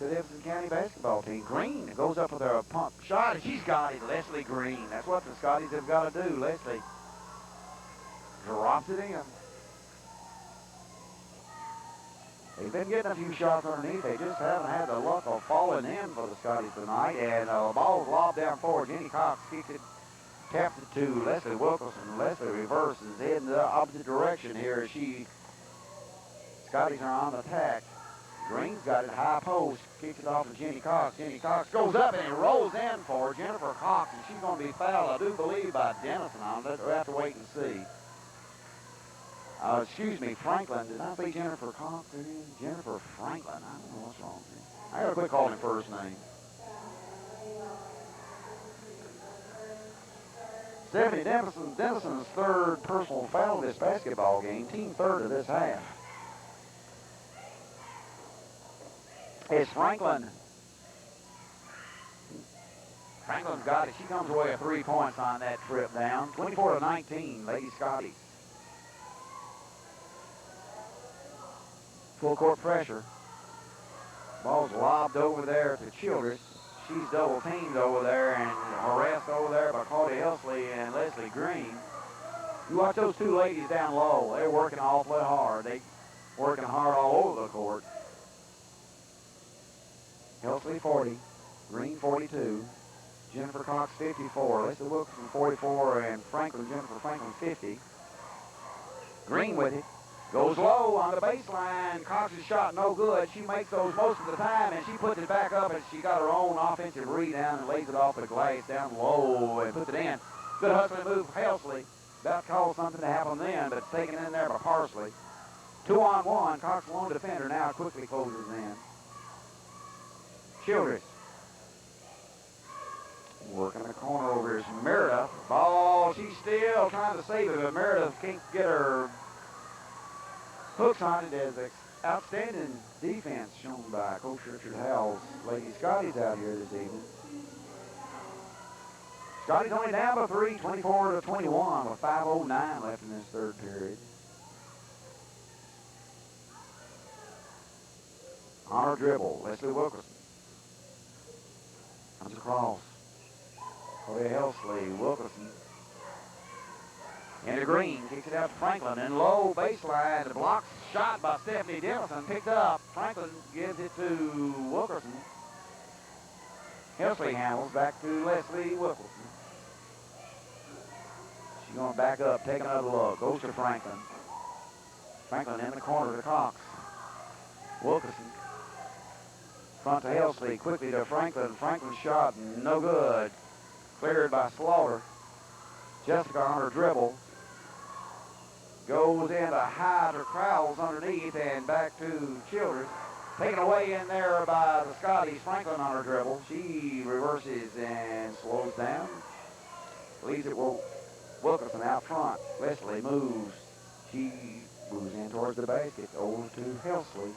Edmonson County basketball team. Green goes up with her pump shot, and she's got it. Leslie Green. That's what the Scotties have got to do. Leslie drops it in. They've been getting a few shots underneath. They just haven't had the luck of falling in for the Scotties tonight. And the ball's lobbed down forward. Jenny Cox kicks it, taps it to Leslie Wilkerson. Leslie reverses, heading the opposite direction here as Scotties are on the attack. Green's got it high post, kicks it off to Jenny Cox. Jenny Cox goes up and it rolls in for Jennifer Cox, and she's going to be fouled, I do believe, by Dennison on it. We'll have to wait and see. Excuse me, Franklin. Did I say Jennifer Cox? Jennifer Franklin. I don't know what's wrong here. I got to quit calling him first name. Stephanie Dennison's third personal foul of this basketball game, team third of this half. It's Franklin. Franklin's got it. She comes away with 3 points on that trip down. 24-19, Lady Scotties. Full court pressure. Ball's lobbed over there to Childress. She's double teamed over there and harassed over there by Claudia Helsley and Leslie Green. You watch those two ladies down low. They're working awfully hard. They're working hard all over the court. Helsley 40, Green 42, Jennifer Cox 54, Leslie Wilkerson 44, and Jennifer Franklin 50. Green with it. Goes low on the baseline. Cox's shot no good. She makes those most of the time, and she puts it back up, and she got her own offensive rebound and lays it off the glass down low and puts it in. Good hustling move for Helsley. About to cause something to happen then, but it's taken in there by Parsley. 2-on-1. Cox lone defender now quickly closes in. Childress. Working the corner over here is Meredith. Ball, she's still trying to save it, but Meredith can't get her hooks on it as outstanding defense shown by Coach Richard Howell's Lady Scotties out here this evening. Scotties only down by 3, 24-21 with 5:09 left in this third period. On her dribble, Leslie Wilkerson. Comes across. Claudia Helsley, Wilkerson. Into Green, kicks it out to Franklin, and low baseline, the block shot by Stephanie Dennison, picked up. Franklin gives it to Wilkerson. Helsley handles back to Leslie Wilkerson. She's going back up, take another look, goes to Franklin. Franklin in the corner to Cox. Wilkerson. Front to Helsley, quickly to Franklin. Franklin's shot, no good. Cleared by Slaughter. Jessica on her dribble. Goes into Hyder Crowells underneath and back to Childress. Taken away in there by the Scotties. Franklin on her dribble. She reverses and slows down. Leaves it with Wilkerson out front. Leslie moves. She moves in towards the basket. Over to Helsley.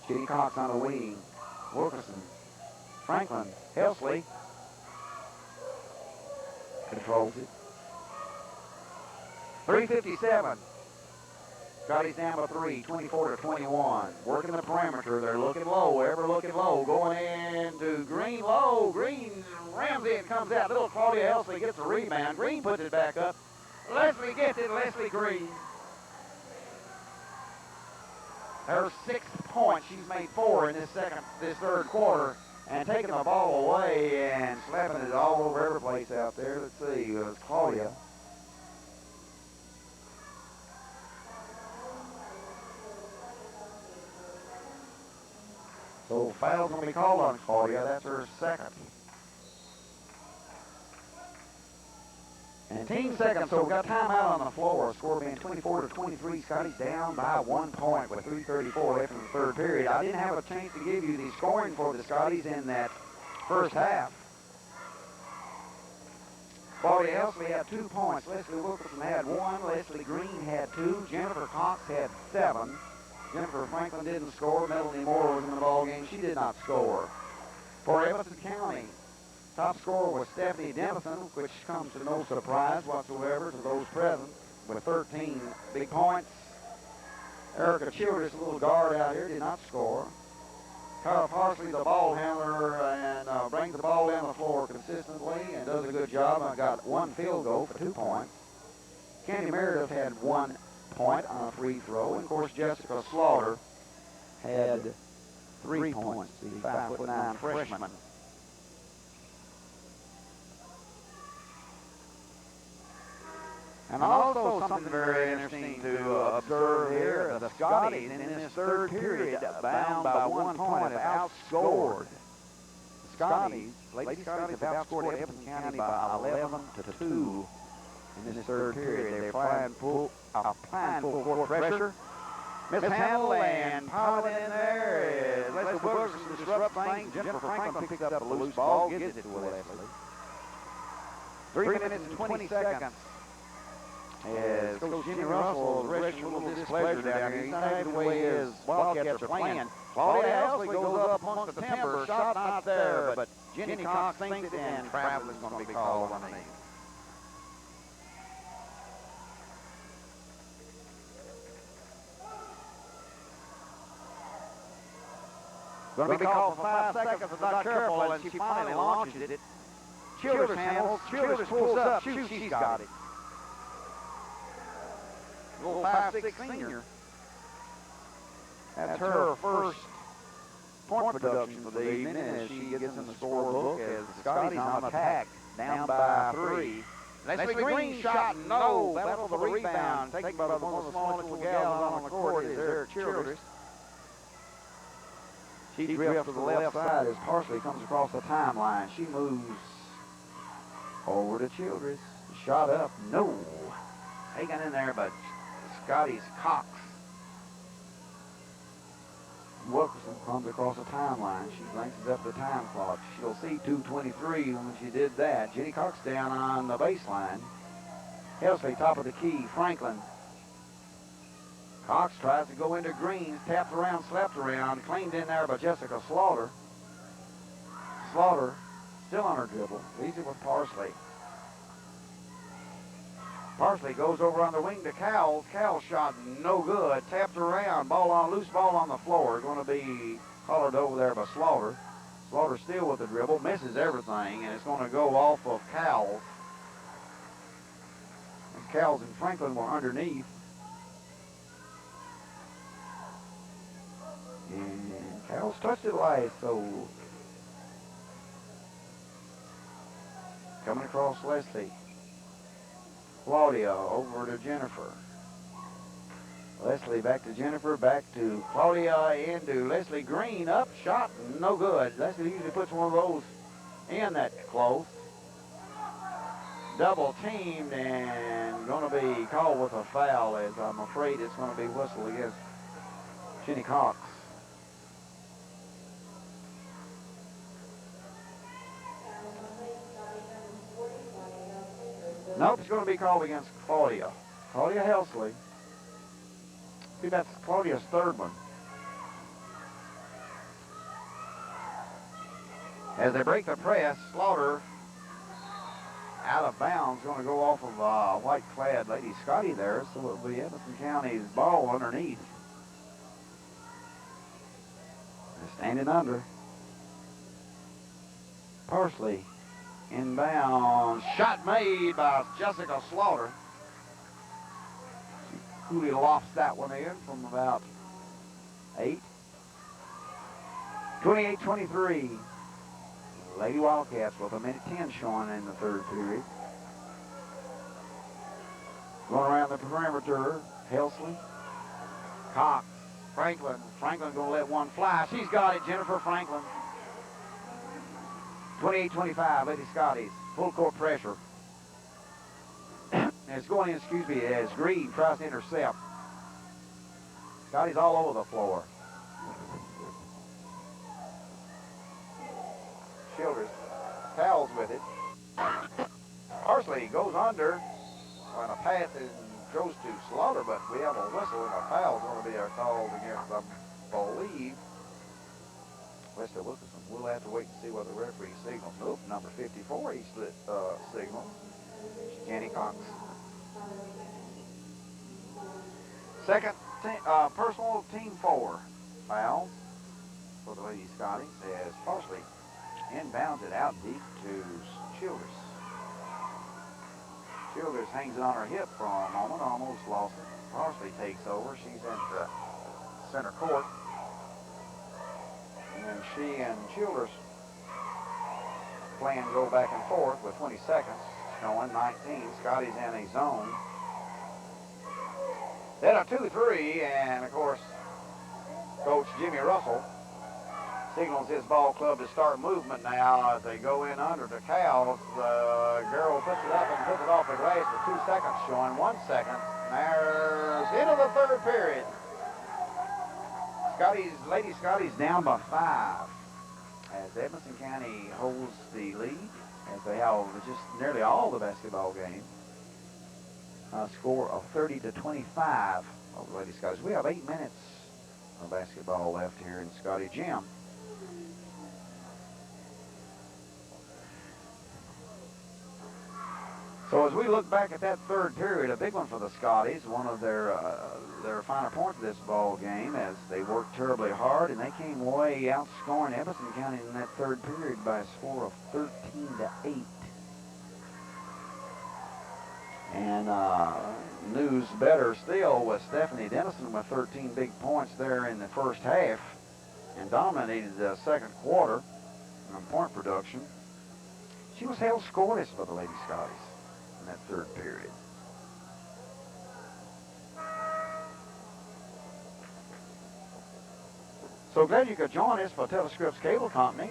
Jenny Cox on the wing. Wilkerson. Franklin. Helsley. Controls it. 3:57. Scotty's down by 3, 24-21. Working the perimeter. They're looking low, ever looking low. Going into Green low. Green rams it, comes out. Little Claudia Elsley gets a rebound. Green puts it back up. Leslie gets it, Leslie Green. Her 6th point. She's made 4 in this third quarter. And taking the ball away and slapping it all over every place out there. Let's see, it was Claudia. So foul's going to be called on Claudia. That's her 2nd. And team second, so we've got timeout on the floor. Score being 24-23. Scotty's down by 1 point with 3:34 left in the third period. I didn't have a chance to give you the scoring for the Scotties in that first half. Claudia Elsley had 2 points. Leslie Wilkerson had 1. Leslie Green had 2. Jennifer Cox had 7. Jennifer Franklin didn't score. Melanie Moore was in the ballgame. She did not score. For Edmonson County, top scorer was Stephanie Dennison, which comes to no surprise whatsoever to those present, with 13 big points. Erica Childress, a little guard out here, did not score. Kyle Parsley, the ball handler, and brings the ball down the floor consistently and does a good job. I got 1 field goal for 2 points. Candy Meredith had 1 point on a free throw. And of course, Jessica Slaughter had 3 points, the 5'9" freshman. And also something very interesting to observe here, the Scotties in this third period, bound by 1 point, have outscored. The Scotties, Lady Scotties have outscored Edmonson County by 11-2 in this third period. They're applying full court pressure. Miss Hamill and piling in there as Leslie Wilkerson disrupts things. Jennifer Franklin picks up a loose ball, gives it to Leslie. 3 minutes and 20 seconds. As Coach Jimmy Russell is resting a little displeasure down here. He's not happy the way his Wildcats are playing. Claudia Elsley goes up amongst the timber. Shot not there, but Jenny Cox thinks it, and travel is going to be called on the knee. Going to be called for 5 seconds if not careful, and she finally launches it. Childress handles. Childress pulls up. Shoots. She's got it. Little 5'6" senior. That's her first point production for the evening as she gets in the scorebook as the Scotties on attack, down by 3. Leslie Green shot, no. Battle for the rebound. Taken by one of the smallest little gals on the court is Eric Childress. She drifts to the left side as Parsley comes across the timeline. She moves over to Childress. Shot up, no. Taken in there, but Scotty's Cox. Wilkerson comes across the timeline. She glances up the time clock. She'll see 2:23 when she did that. Jenny Cox down on the baseline. Helsley top of the key. Franklin. Cox tries to go into Green. Tapped around, slapped around. Cleaned in there by Jessica Slaughter. Slaughter still on her dribble. Leaves it with Parsley. Parsley goes over on the wing to Cowles. Cowles shot no good. Tapped around. Loose ball on the floor. Going to be collared over there by Slaughter. Slaughter still with the dribble. Misses everything, and it's going to go off of Cowles. And Cowles and Franklin were underneath. And Cowles touched it last, so coming across Leslie. Claudia over to Jennifer. Leslie back to Jennifer, back to Claudia, into Leslie Green, up, shot, no good. Leslie usually puts one of those in that close. Double teamed and going to be called with a foul, as I'm afraid it's going to be whistled against Jenny Cox. Nope, it's going to be called against Claudia. Claudia Helsley. I think that's Claudia's third one. As they break the press, Slaughter out of bounds, going to go off of white-clad Lady Scotty there, so it'll be Edmonson County's ball underneath. They're standing under. Parsley inbound, shot made by Jessica Slaughter. She coolly lofts that one in from about 8. 28-23. Lady Wildcats with 1:10 showing in the third period. Going around the perimeter, Helsley, Cox, Franklin. Franklin going to let one fly. She's got it, Jennifer Franklin. 28-25, Lady Scotties. Full court pressure. It's going in, excuse me, as Green tries to intercept. Scotties all over the floor. Childers towels with it. Parsley goes under on a pass and goes to Slaughter, but we have a whistle and a foul is going to be called against, I believe, Lester Wilkerson. We'll have to wait and see what the referee signals. Nope, number 54 he signals. Jenny Cox. Second personal team 4 foul for the Lady Scotties as Parsley inbounds it out deep to Childers. Childers hangs it on her hip for a moment, almost lost it. Parsley takes over. She's in the center court. And then she and Childers playing go back and forth with 20 seconds. Showing 19. Scotty's in a zone. Then a 2-3, and of course, Coach Jimmy Russell signals his ball club to start movement now as they go in under the Cows. The girl puts it up and puts it off the glass with 2 seconds showing. 1 second. There's into the third period. Lady Scotty's down by 5 as Edmonson County holds the lead as they have just nearly all the basketball game. A score of 30-25 over the Lady Scotties. We have 8 minutes of basketball left here in Scotty Gym. So as we look back at that third period, a big one for the Scotties, one of their finer points of this ball game as they worked terribly hard and they came away outscoring Edmonson County in that third period by a score of 13-8. And news better still was Stephanie Dennison with 13 big points there in the first half and dominated the second quarter on point production. She was held scoreless for the Lady Scotties in that third period. So glad you could join us for Telescripts Cable Company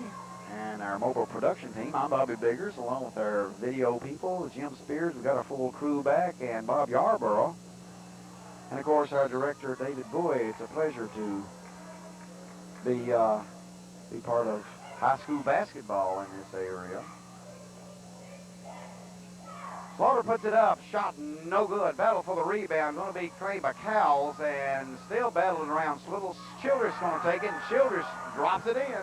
and our mobile production team. I'm Bobby Biggers, along with our video people, Jim Spears. We've got our full crew back, and Bob Yarborough. And, of course, our director, David Boyd. It's a pleasure to be part of high school basketball in this area. Slaughter puts it up, shot no good. Battle for the rebound, going to be claimed by Cowles, and still battling around. Little Childress going to take it, and Childress drops it in.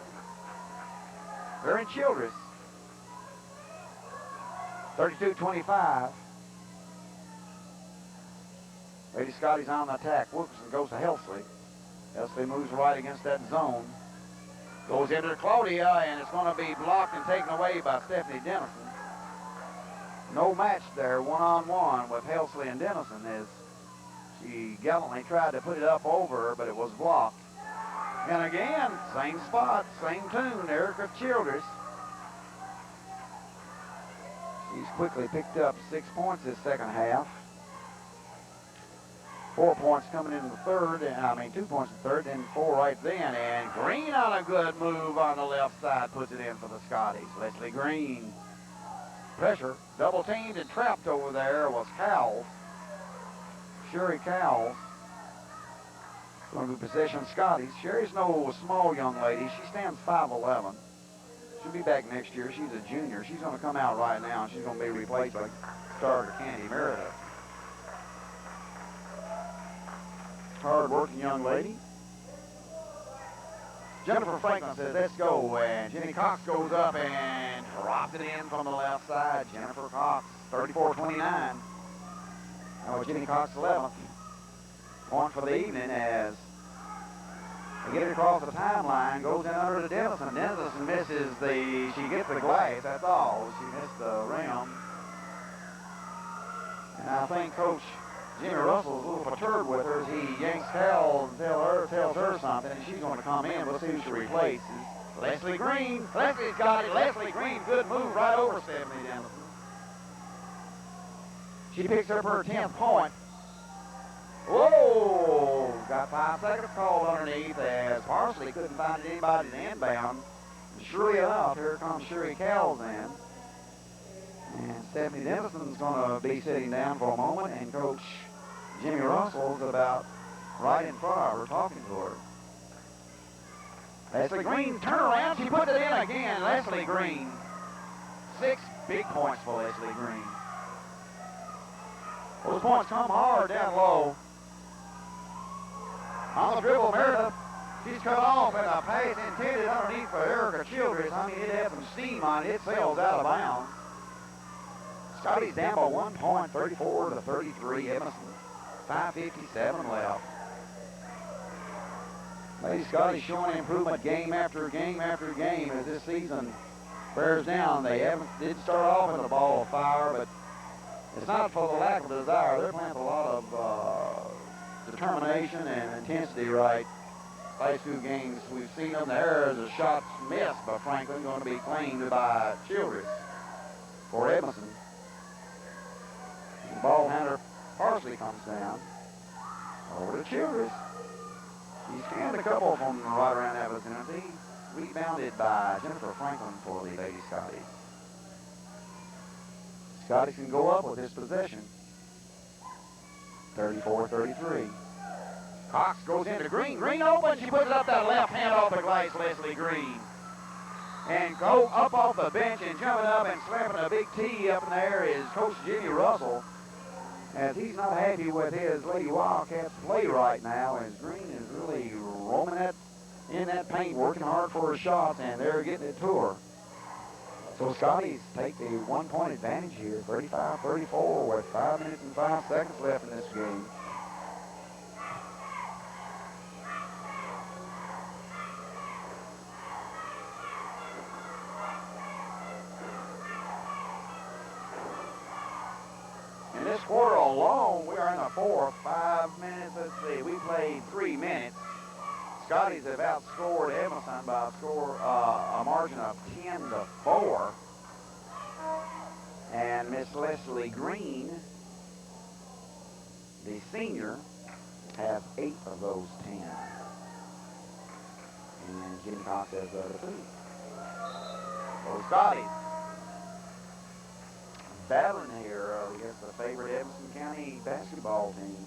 They're in Childress. 32-25. Lady Scotty's on the attack. Wilkerson goes to Helsley. Helsley moves right against that zone. Goes into Claudia, and it's going to be blocked and taken away by Stephanie Dennison. No match there, one-on-one with Helsley and Dennison as she gallantly tried to put it up over her, but it was blocked. And again, same spot, same tune, Erica Childress. She's quickly picked up 6 points this second half. 4 points coming into the third, 2 points in the third, then 4 right then. And Green on a good move on the left side, puts it in for the Scotties. Leslie Green. Pressure, double teamed and trapped over there was Cowles. Sherry Cowles. Going to be possession Scotties. Sherry's no small young lady. She stands 5'11". She'll be back next year. She's a junior. She's going to come out right now, and she's going to be replaced by starter Candy Meredith. Hard-working young lady. Jennifer Franklin says, let's go, and Jenny Cox goes up and dropped it in from the left side. Jennifer Cox, 34-29. Now Jenny Cox 11th. Point for the evening as they get it across the timeline, goes in under to Denison. Denison misses she gets the glass, that's all. She missed the rim. And I think Coach Jimmy Russell's a little perturbed with her as he yanks Cal and tells her something, and she's going to come in. We'll see who she replaces. Leslie Green. Leslie's got it. Leslie Green, good move right over Stephanie Denison. She picks up her 10th point. Whoa! Got 5 seconds called underneath as Parsley couldn't find anybody to inbound. And surely enough, here comes Sherry Cowles in. And Stephanie Denison's going to be sitting down for a moment, and Coach Jimmy Russell's about right in front of her, talking to her. Leslie Green, turn around, she put it in again. Leslie Green. 6 big points for Leslie Green. Those points come hard down low. On the dribble, Meredith. She's cut off, and a pass intended underneath for Erica Childress. I mean, it had some steam on it. It sails out of bounds. Scotty's down by 1 point, 34-33. Edmonson, 5:57 left. Lady Scotty's showing improvement game after game after game as this season bears down. They did start off in the ball of fire, but it's not for the lack of desire. They're playing with a lot of determination and intensity right. Last 2 games we've seen them. There is a shots missed by Franklin, going to be claimed by Childress for Edmonson. The ball handler Parsley comes down. Over to Childress. She's canned a couple from right around that vicinity. Rebounded by Jennifer Franklin for the Lady Scotties. Scotties can go up with this possession. 34-33. Cox goes into Green. Green open. She puts it up that left hand off the glass, Leslie Green. And go up off the bench and jumping up and slapping a big T up in the air is Coach Jimmy Russell. As he's not happy with his Lady Wildcats play right now, as Green is really roaming in that paint, working hard for her shots, and they're getting it to her. So Scotties take the 1 point advantage here, 35-34 with 5 minutes and 5 seconds left in this game. In this quarter alone, we are in the fourth. 5 minutes, let's see, we played 3 minutes. Scotties have outscored Edmonton by a margin of 10-4. And Miss Leslie Green, the senior, has 8 of those 10. And Jimmy Cox has the other 2. So Scotties battling here against the favorite Edmonson County basketball team.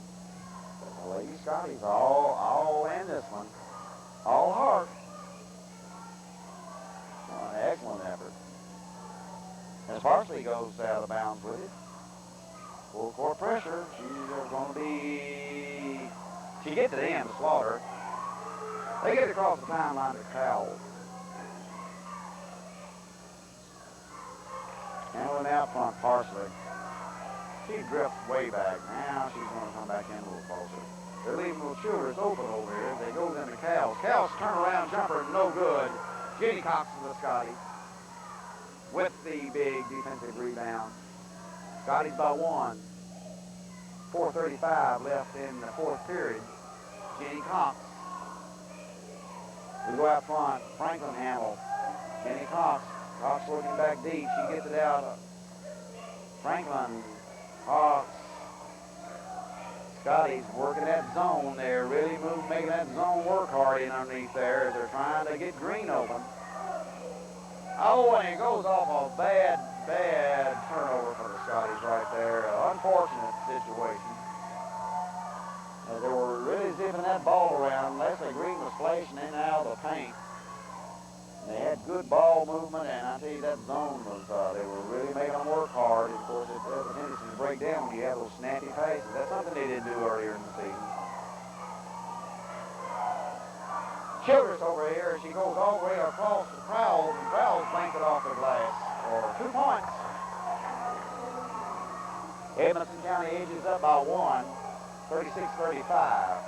The Lady Scotties all in this one. All heart. Well, an excellent effort. As Parsley goes out of bounds with it. Full court pressure. She's going to be... She gets it in to Slaughter. They get it across the timeline to Cowles. Handling out front, Parsley. She drifts way back. Now she's going to come back in a little closer. They're leaving little Childress open over here. They go into Cowles. Cowles turnaround jumper, no good. Jenny Cox to the Scotties with the big defensive rebound. Scotties by 1. 4:35 left in the fourth period. Jenny Cox. We go out front. Franklin handle. Jenny Cox. Cox looking back deep. She gets it out. Franklin. Cox. Scotties working that zone there. Really making that zone work hard in underneath there as they're trying to get Green open. Oh, and it goes off a bad turnover for the Scotties right there. Unfortunate situation. As they were really zipping that ball around. Leslie Green was flashing in and out of the paint. They had good ball movement, and I tell you, that zone was, they were really making them work hard. Of course, it's a tendency to break down when you have those snappy paces. That's something they didn't do earlier in the season. Childress over here, she goes all the way across to Prowls, and Prowls banks it off the glass. for 2 points. Edmonson County edges up by 1, 36-35.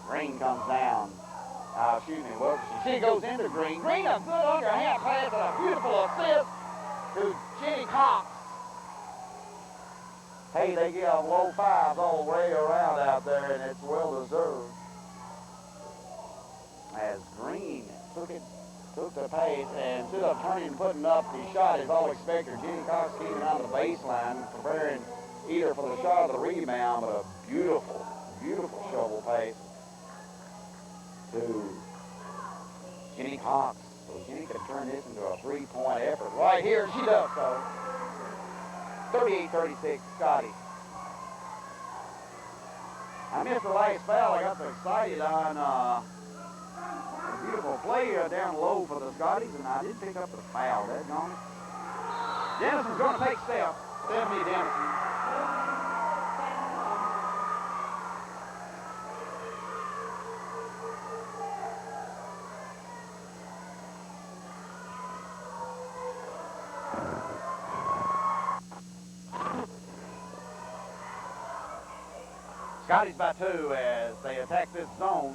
Green comes down. Wilkerson. She goes into Green. Green, a good underhand pass and a beautiful assist to Jenny Cox. Hey, they give low fives all the way around out there, and it's well deserved. As Green took the pace, and instead of turning and putting up the shot as all expected, Jenny Cox came on the baseline, preparing either for the shot or the rebound, but a beautiful, beautiful shovel pace to Jenny Cox. So Jenny can turn this into a three-point effort right here. She does so. 38-36, Scotty. I missed the last foul. I got so excited on a beautiful play down low for the Scotties, and I didn't pick up the foul. That's on it. Dennison's going to take step. Stephanie Dennison. Scotties by 2 as they attack this zone.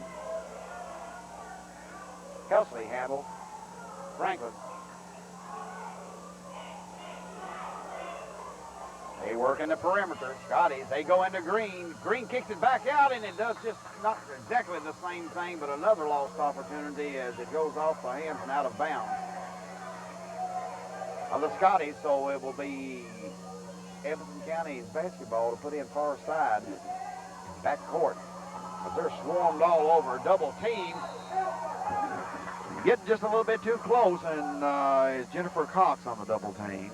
Kelsey handles. Franklin. They work in the perimeter. Scotties, they go into Green. Green kicks it back out, and it does just not exactly the same thing, but another lost opportunity as it goes off the hands and out of bounds of the Scotties. So it will be Edmonson County's basketball to put in far side. Back court, as they're swarmed all over, double team. Getting just a little bit too close, and is Jennifer Cox on the double team.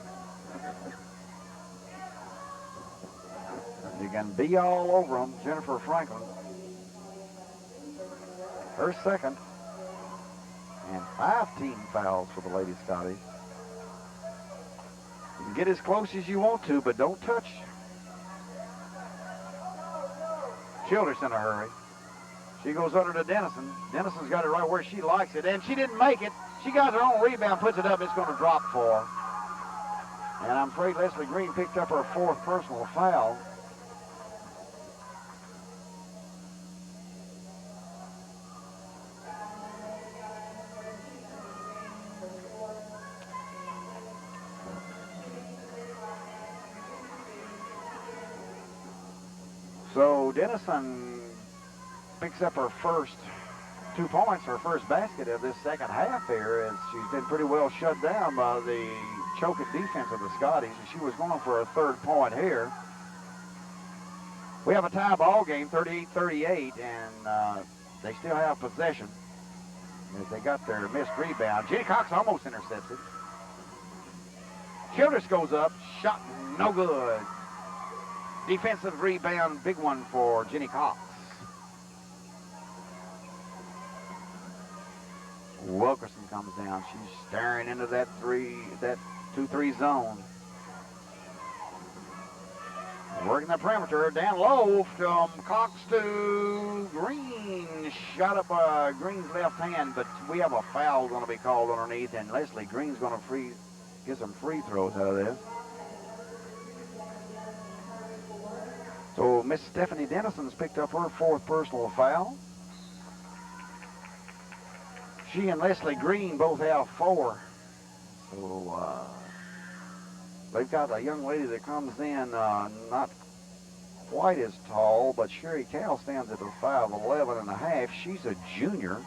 You can be all over them, Jennifer Franklin. Her second, and 5 team fouls for the Lady Scotties. You can get as close as you want to, but don't touch. Childress in a hurry. She goes under to Dennison. Dennison's got it right where she likes it, and she didn't make it. She got her own rebound, puts it up, it's going to drop for her. And I'm afraid Leslie Green picked up her 4th personal foul. So Dennison picks up her first 2 points, her first basket of this second half here, as she's been pretty well shut down by the choking defense of the Scotties, and she was going for a 3rd point here. We have a tie ball game, 38-38, and they still have possession as they got their missed rebound. Jenny Cox almost intercepts it. Childress goes up, shot no good. Defensive rebound, big one for Jenny Cox. Wilkerson comes down. She's staring into that 2-3 zone. Working the perimeter, down low from Cox to Green. Shot up Green's left hand, but we have a foul going to be called underneath, and Leslie Green's going to get some free throws out of this. So Miss Stephanie Dennison's picked up her 4th personal foul. She and Leslie Green both have 4. So they've got a young lady that comes in not quite as tall, but Sherry Cal stands at a 5'11 and a half. She's a junior.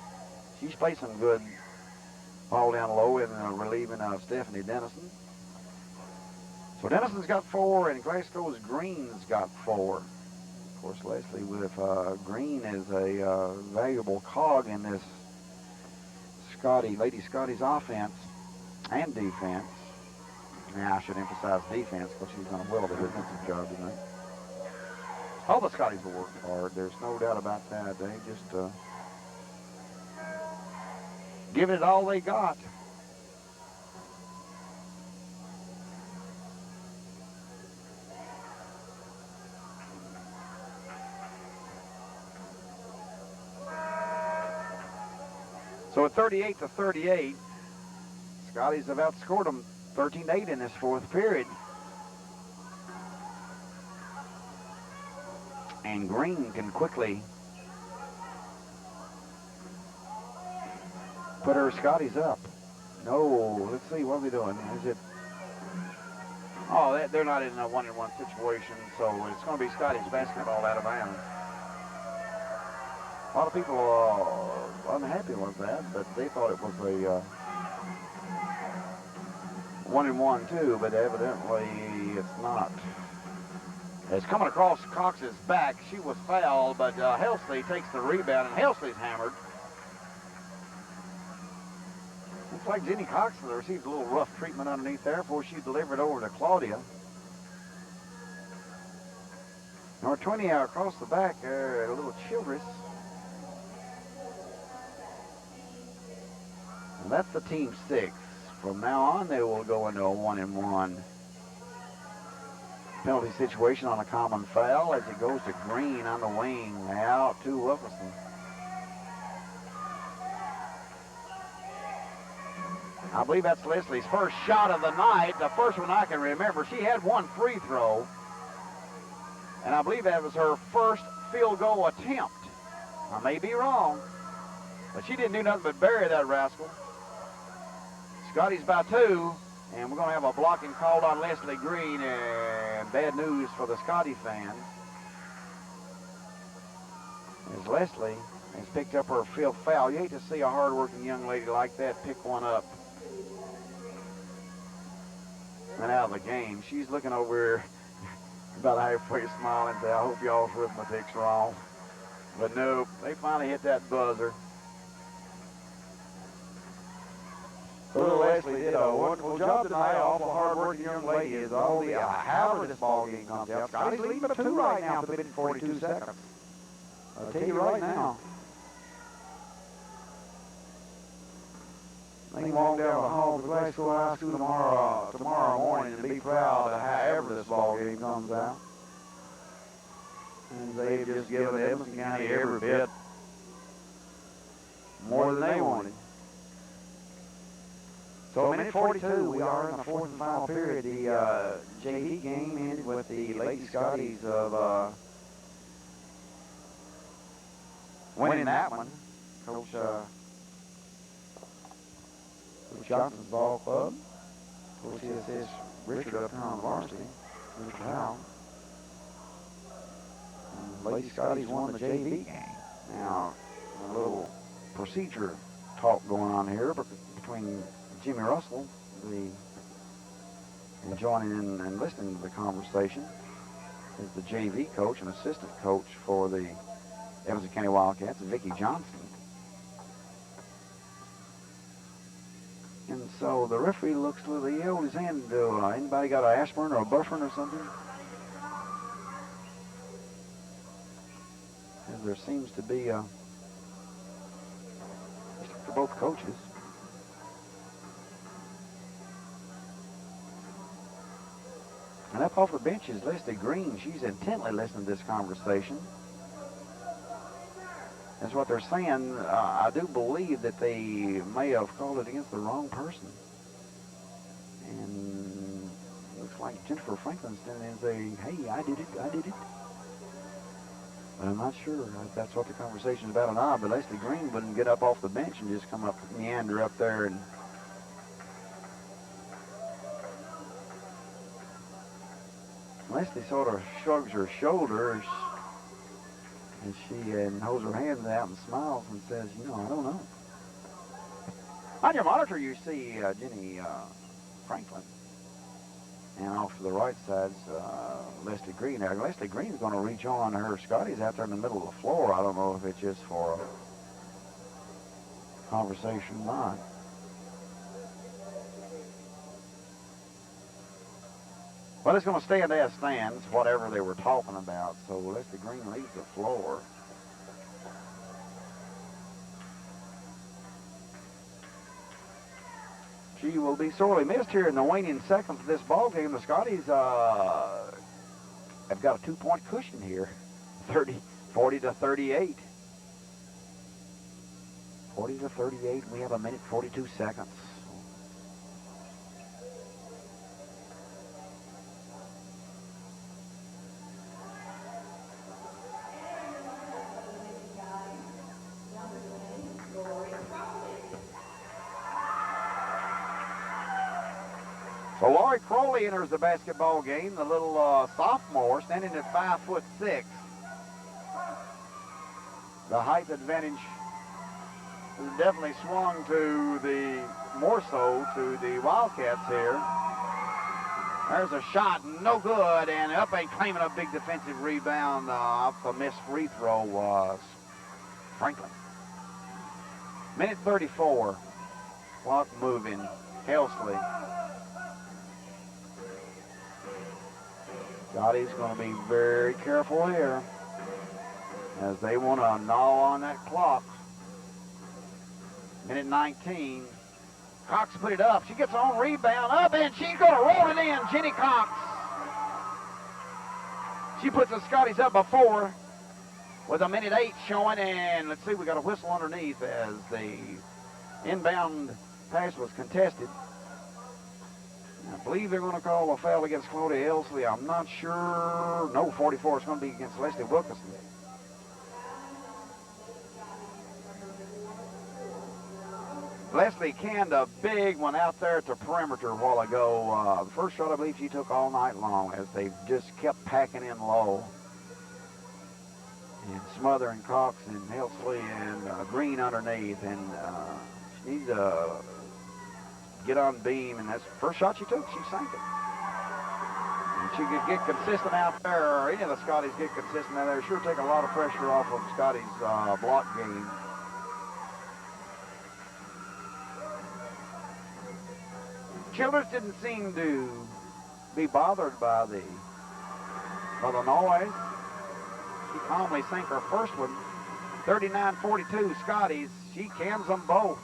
She's played some good ball down low in relieving Stephanie Dennison. So Dennison's got 4, and Glasgow's Green's got 4. Of course, Leslie, with Green is a valuable cog in this Lady Scotties offense and defense. Now I should emphasize defense because she's done a well of a defensive job tonight. All the Scotties will work hard. There's no doubt about that. They just give it all they got. So at 38-38, Scotties have outscored them 13-8 in this fourth period. And Green can quickly put her Scotties up. No, let's see, what are we doing? Is it? Oh, they're not in a 1-on-1 situation, so it's going to be Scotties basketball out of bounds. A lot of people are unhappy with that, but they thought it was a 1-on-1 too, but evidently it's not. It's coming across Cox's back. She was fouled, but Helsley takes the rebound, and Helsley's hammered. Looks like Jenny Cox received a little rough treatment underneath there before she delivered over to Claudia. Number 20 across the back, a little Childress. And that's the team 6. From now on, they will go into a 1-on-1 penalty situation on a common foul as it goes to Green on the wing, out to Wilkerson. I believe that's Leslie's first shot of the night, the first one I can remember. She had one free throw, and I believe that was her first field goal attempt. I may be wrong, but she didn't do nothing but bury that rascal. Scotty's by 2, and we're going to have a blocking called on Leslie Green, and bad news for the Scotty fans, as Leslie has picked up her 5th foul. You hate to see a hard-working young lady like that pick one up and out of the game. She's looking over about halfway smiling and say, I hope y'all's arithmetic's wrong. But nope, they finally hit that buzzer. Little Leslie did a wonderful job tonight. Awful hard-working young lady is all the however this ball game comes out. Scotty's leading by 2 right now with 42 seconds. I'll tell you right now. They can walk down the hall to Glasgow High School tomorrow morning and be proud of however this ball game comes out. And they've just given Edmonson County every bit more than they wanted. So minute 42, we are in the 4th and final period. The JV game ended with the Lady Scotties of winning that one. Coach Johnson's ball club. Coach ECHS Richard up here on varsity. Richard Howell. And the Lady Scotties won the JV game. Now, a little procedure talk going on here between Jimmy Russell, joining in and listening to the conversation, is the JV coach and assistant coach for the Edmonson County Wildcats, Vicki Johnson. And so the referee looks a little, he held his hand to, anybody got an aspirin or a Bufferin or something? As there seems to be for both coaches. And up off the bench is Leslie Green. She's intently listening to this conversation. That's what they're saying. I do believe that they may have called it against the wrong person. And it looks like Jennifer Franklin's standing there and saying, hey, I did it. But I'm not sure if that's what the conversation's about or not, but Leslie Green wouldn't get up off the bench and just come up, meander up there and Leslie sort of shrugs her shoulders and she holds her hands out and smiles and says, I don't know. On your monitor, you see Jenny Franklin. And off to the right side's Leslie Green. Now, Leslie Green's going to reach on her Scotties out there in the middle of the floor. I don't know if it's just for a conversation or not. Well, it's going to stand as stands, whatever they were talking about. So Leslie Green leaves the floor. She will be sorely missed here in the waning seconds of this ball game. The Scotties have got a 2-point cushion here, 40 to 38. 40 to 38. We have a minute 42 seconds. So Laurie Crowley enters the basketball game, the little sophomore, standing at 5'6". The height advantage has definitely swung to the, more so to the Wildcats here. There's a shot, no good, and up and claiming a big defensive rebound off the missed free throw was Franklin. Minute 34, clock moving, Helsley. Scotty's going to be very careful here as they want to gnaw on that clock. Minute 19. Cox put it up. She gets her own rebound up, and she's going to roll it in. Jenny Cox. She puts the Scotties up before with a minute 8 showing, and let's see, we got a whistle underneath as the inbound pass was contested. I believe they're going to call a foul against Claudia Helsley. I'm not sure. No, 44 is going to be against Leslie Wilkerson. Leslie canned a big one out there at the perimeter a while ago. The first shot I believe she took all night long as they just kept packing in low. And smothering Cox and Helsley and Green underneath. And she needs to get on beam, and that's the first shot she took. She sank it. And she could get consistent out there, or any of the Scotties get consistent out there. Sure take a lot of pressure off of Scotties' block game. Childers didn't seem to be bothered by the noise. She calmly sank her first one. 39-42 Scotties. She cans them both.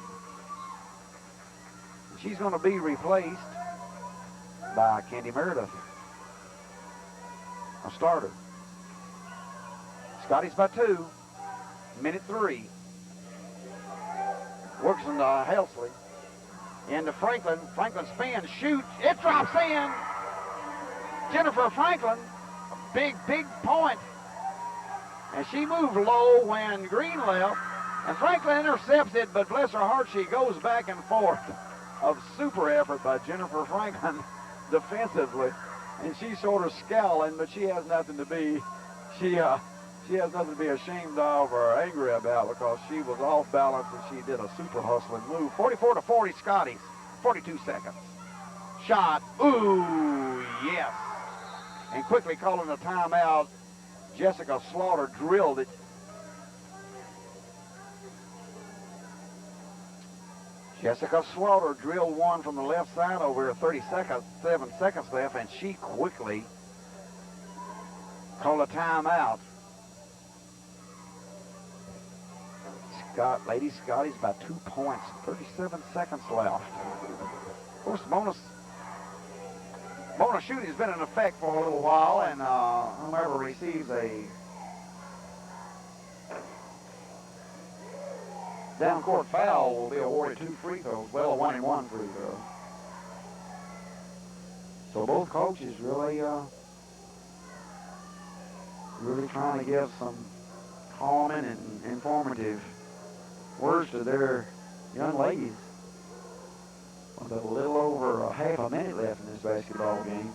She's going to be replaced by Candy Meredith, a starter. Scotties by 2. Minute 3. Works on Helsley. Into Franklin. Franklin spins, shoots. It drops in. Jennifer Franklin, a big point. And she moved low when Green left. And Franklin intercepts it, but bless her heart, she goes back and forth. Of super effort by Jennifer Franklin defensively. And she's sort of scowling, but she has nothing to be, she has nothing to be ashamed of or angry about because she was off balance and she did a super hustling move. 44-40 Scotties, 42 seconds. Shot, ooh, yes. And quickly calling a timeout, Jessica Slaughter drilled it. Jessica Slaughter drilled one from the left side over 7 seconds left, and she quickly called a timeout. Lady Scotty's by 2 points, 37 seconds left. Of course, bonus shooting has been in effect for a little while, and whoever receives a down-court foul will be awarded 2 free throws, well, a 1-and-1 free throw. So both coaches really trying to give some calming and informative words to their young ladies. With a little over a half a minute left in this basketball game.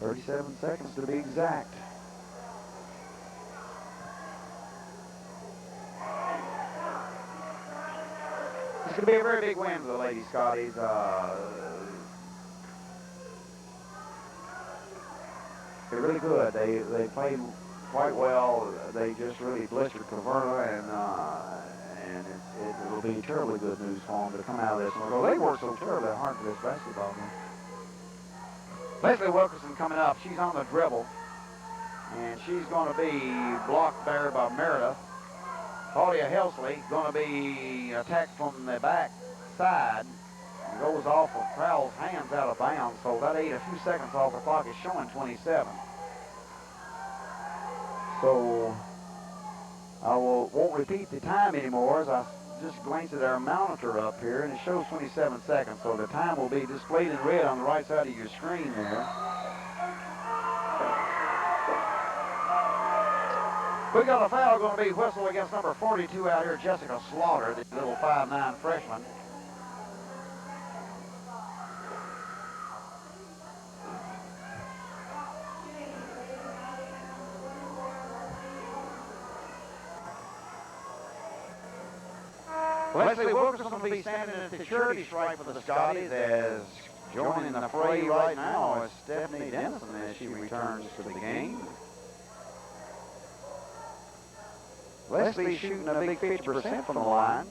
37 seconds to be exact. It's going to be a very big win for the Lady Scotties. They're really good. They played quite well. They just really blistered Caverna, and it will be terribly good news for them to come out of this one. Well, they worked so terribly hard for this basketball game. Leslie Wilkerson coming up. She's on the dribble, and she's going to be blocked there by Meredith. Claudia Helsley going to be attacked from the back side. It goes off of Crowell's hands out of bounds, so that ate a few seconds off the clock. Is showing 27. So I won't repeat the time anymore as I just glanced at our monitor up here, and it shows 27 seconds. So the time will be displayed in red on the right side of your screen there. We got a foul going to be whistled against number 42 out here, Jessica Slaughter, the little 5'9" freshman. Leslie Wilkerson will be standing at the charity stripe for the Scotties, as joining the fray right now is Stephanie Dennison as she returns to the game. Leslie's shooting a big 50% from the line.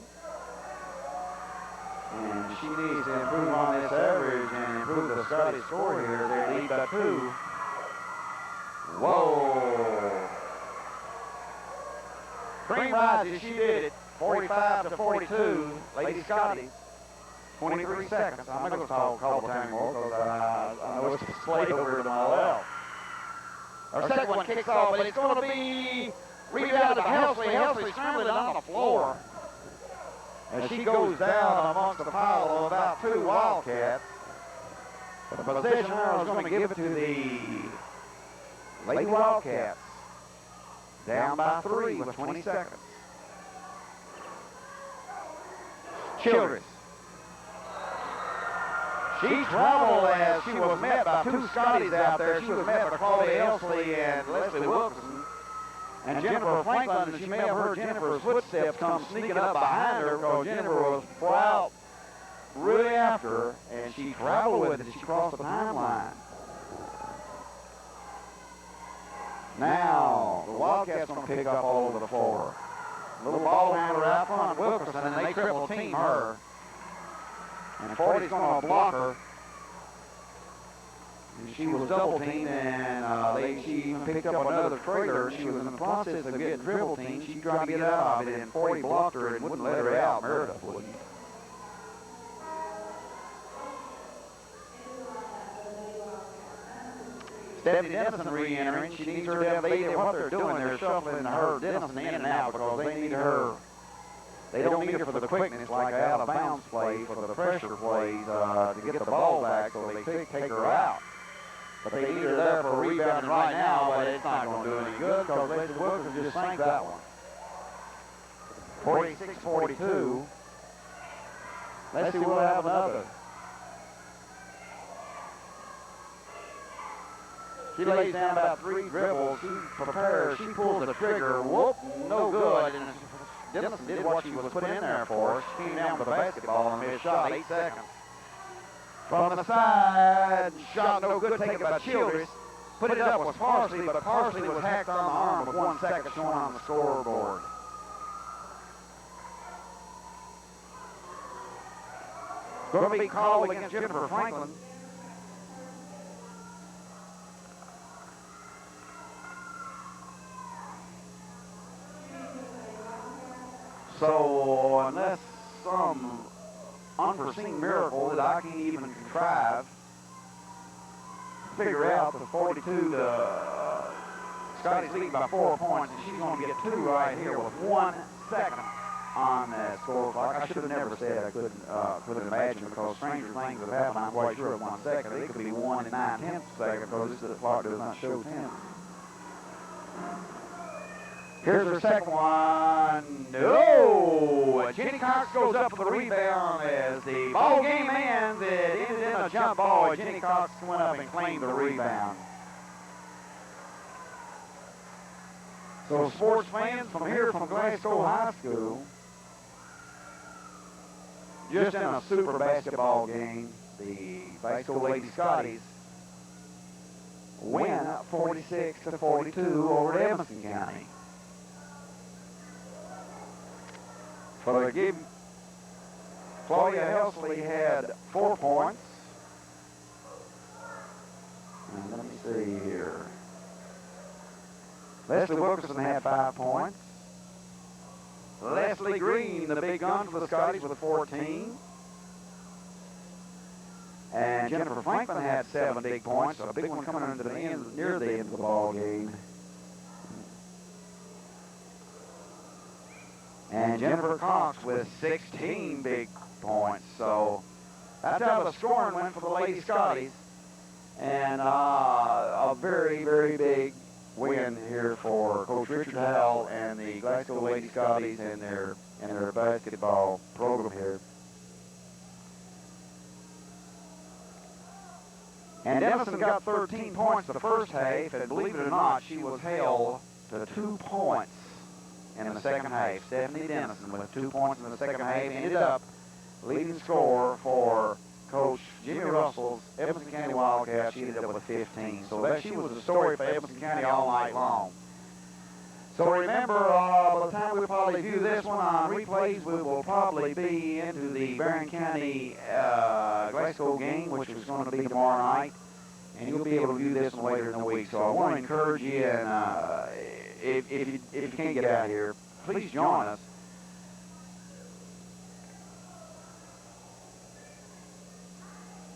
And she needs to improve on this average and improve the Scotties score here. They lead by 2. Whoa. Cream rises, she did it. 45 to 42, Lady Scotties. 23 seconds. I'm not going to call the time anymore because I know it's displayed over to my left. Our second one kicks off, but it's going to be rebounded by Helsley. Helsley scrambling on the floor as she goes down amongst a pile of about 2 Wildcats. The possession arrow is going to give it to the Lady Wildcats. Down by 3 with 20 seconds. Childress. She traveled as she was met by 2 Scotties out there. She was met by Claudia Elsley and Leslie Wilkerson. And Jennifer Franklin, and she may have heard Jennifer's footsteps come sneaking up behind her because Jennifer was out really after her, and she traveled with it as she crossed the timeline. Now, the Wildcats going to pick up all over the floor. Little ball handler out front, Wilkerson, and they triple team her. And 40's going to block her. And she was double teamed, and she even picked up another trailer. She was in the process of getting triple teamed. She tried to get out of it, and 40 blocked her and wouldn't let her out. Meredith wouldn't. Stephanie Dennison re-entering. She needs her to have what they're doing. They're shuffling her Dennison in and out because they need her. They don't need her for the quickness like out of bounds play, for the pressure plays to get the ball back, so they take her out. But they need her there for rebounding right now, but it's not going to do any good because Leslie Wilkerson just sank that one. 46-42. Leslie will have another. She lays down about 3 dribbles. She prepares. She pulls the trigger. Whoop, no good. And Dennison did what she was put in there for. She came down with the basketball and made a shot. 8 seconds. From the side, shot no good, taken by Childress. Put it up was Parsley, but Parsley was hacked on the arm with 1 second showing on the scoreboard. Going to be called against Jennifer Franklin. So unless some unforeseen miracle that I can't even contrive, figure out the 42 to Scotty's leading by 4 points, and she's going to get 2 right here with 1 second on that score clock. I should have never said I couldn't imagine because stranger things have happened. I'm quite sure of 1 second. It could be 1 9/10 second because the clock does not show 10. Here's her second one. No! Jenny Cox goes up for the rebound as the ball game ends. It ended in a jump ball. Jenny Cox went up and claimed the rebound. So sports fans from here from Glasgow High School, just in a super basketball game, the Glasgow Lady Scotties win 46-42 over Edmonson County. For the game, Claudia Helsley had 4 points. And let me see here. Leslie Wilkerson had 5 points. Leslie Green, the big gun for the Scotties, with 14. And Jennifer Franklin had 7 big points, so a big one coming into the end, near the end of the ball game. And Jennifer Cox with 16 big points. So that's how the scoring went for the Lady Scotties. And a very, very big win here for Coach Richard Howell and the Glasgow Lady Scotties and their basketball program here. And Edmonson got 13 points the first half, and believe it or not, she was held to 2 points in the second half. Stephanie Dennison with 2 points in the second half ended up leading scorer for Coach Jimmy Russell's Edmonson County Wildcats. She ended up with 15. So she was the story for Edmonson County all night long. So remember, by the time we probably view this one on replays, we will probably be into the Barron County Glasgow game, which is going to be tomorrow night. And you'll be able to view this one later in the week. So I want to encourage you, and if you can't get out here, please join us.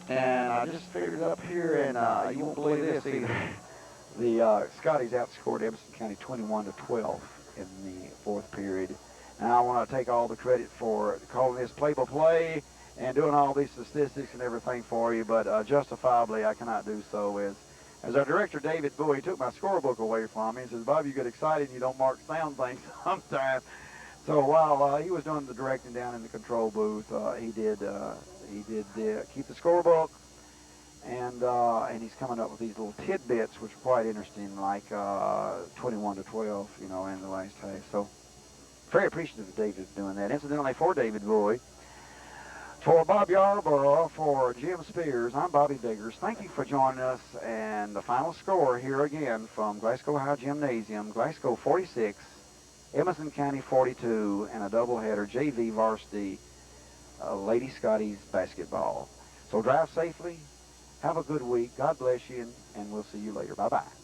And I just figured it up here, and you won't believe this either. The Scotties outscored Edmonson County 21-12 in the fourth period. And I want to take all the credit for calling this play-by-play and doing all these statistics and everything for you, but justifiably I cannot do so. As our director, David Bowie, took my scorebook away from me and says, Bob, you get excited and you don't mark down things sometimes. So while he was doing the directing down in the control booth, he did keep the scorebook, and he's coming up with these little tidbits, which are quite interesting, like 21-12, you know, in the last half. So very appreciative of David doing that. Incidentally, for David Bowie, for Bob Yarborough, for Jim Spears, I'm Bobby Biggers. Thank you for joining us. And the final score here again from Glasgow High Gymnasium, Glasgow 46, Edmonson County 42, and a doubleheader JV varsity Lady Scotties basketball. So drive safely. Have a good week. God bless you, and we'll see you later. Bye-bye.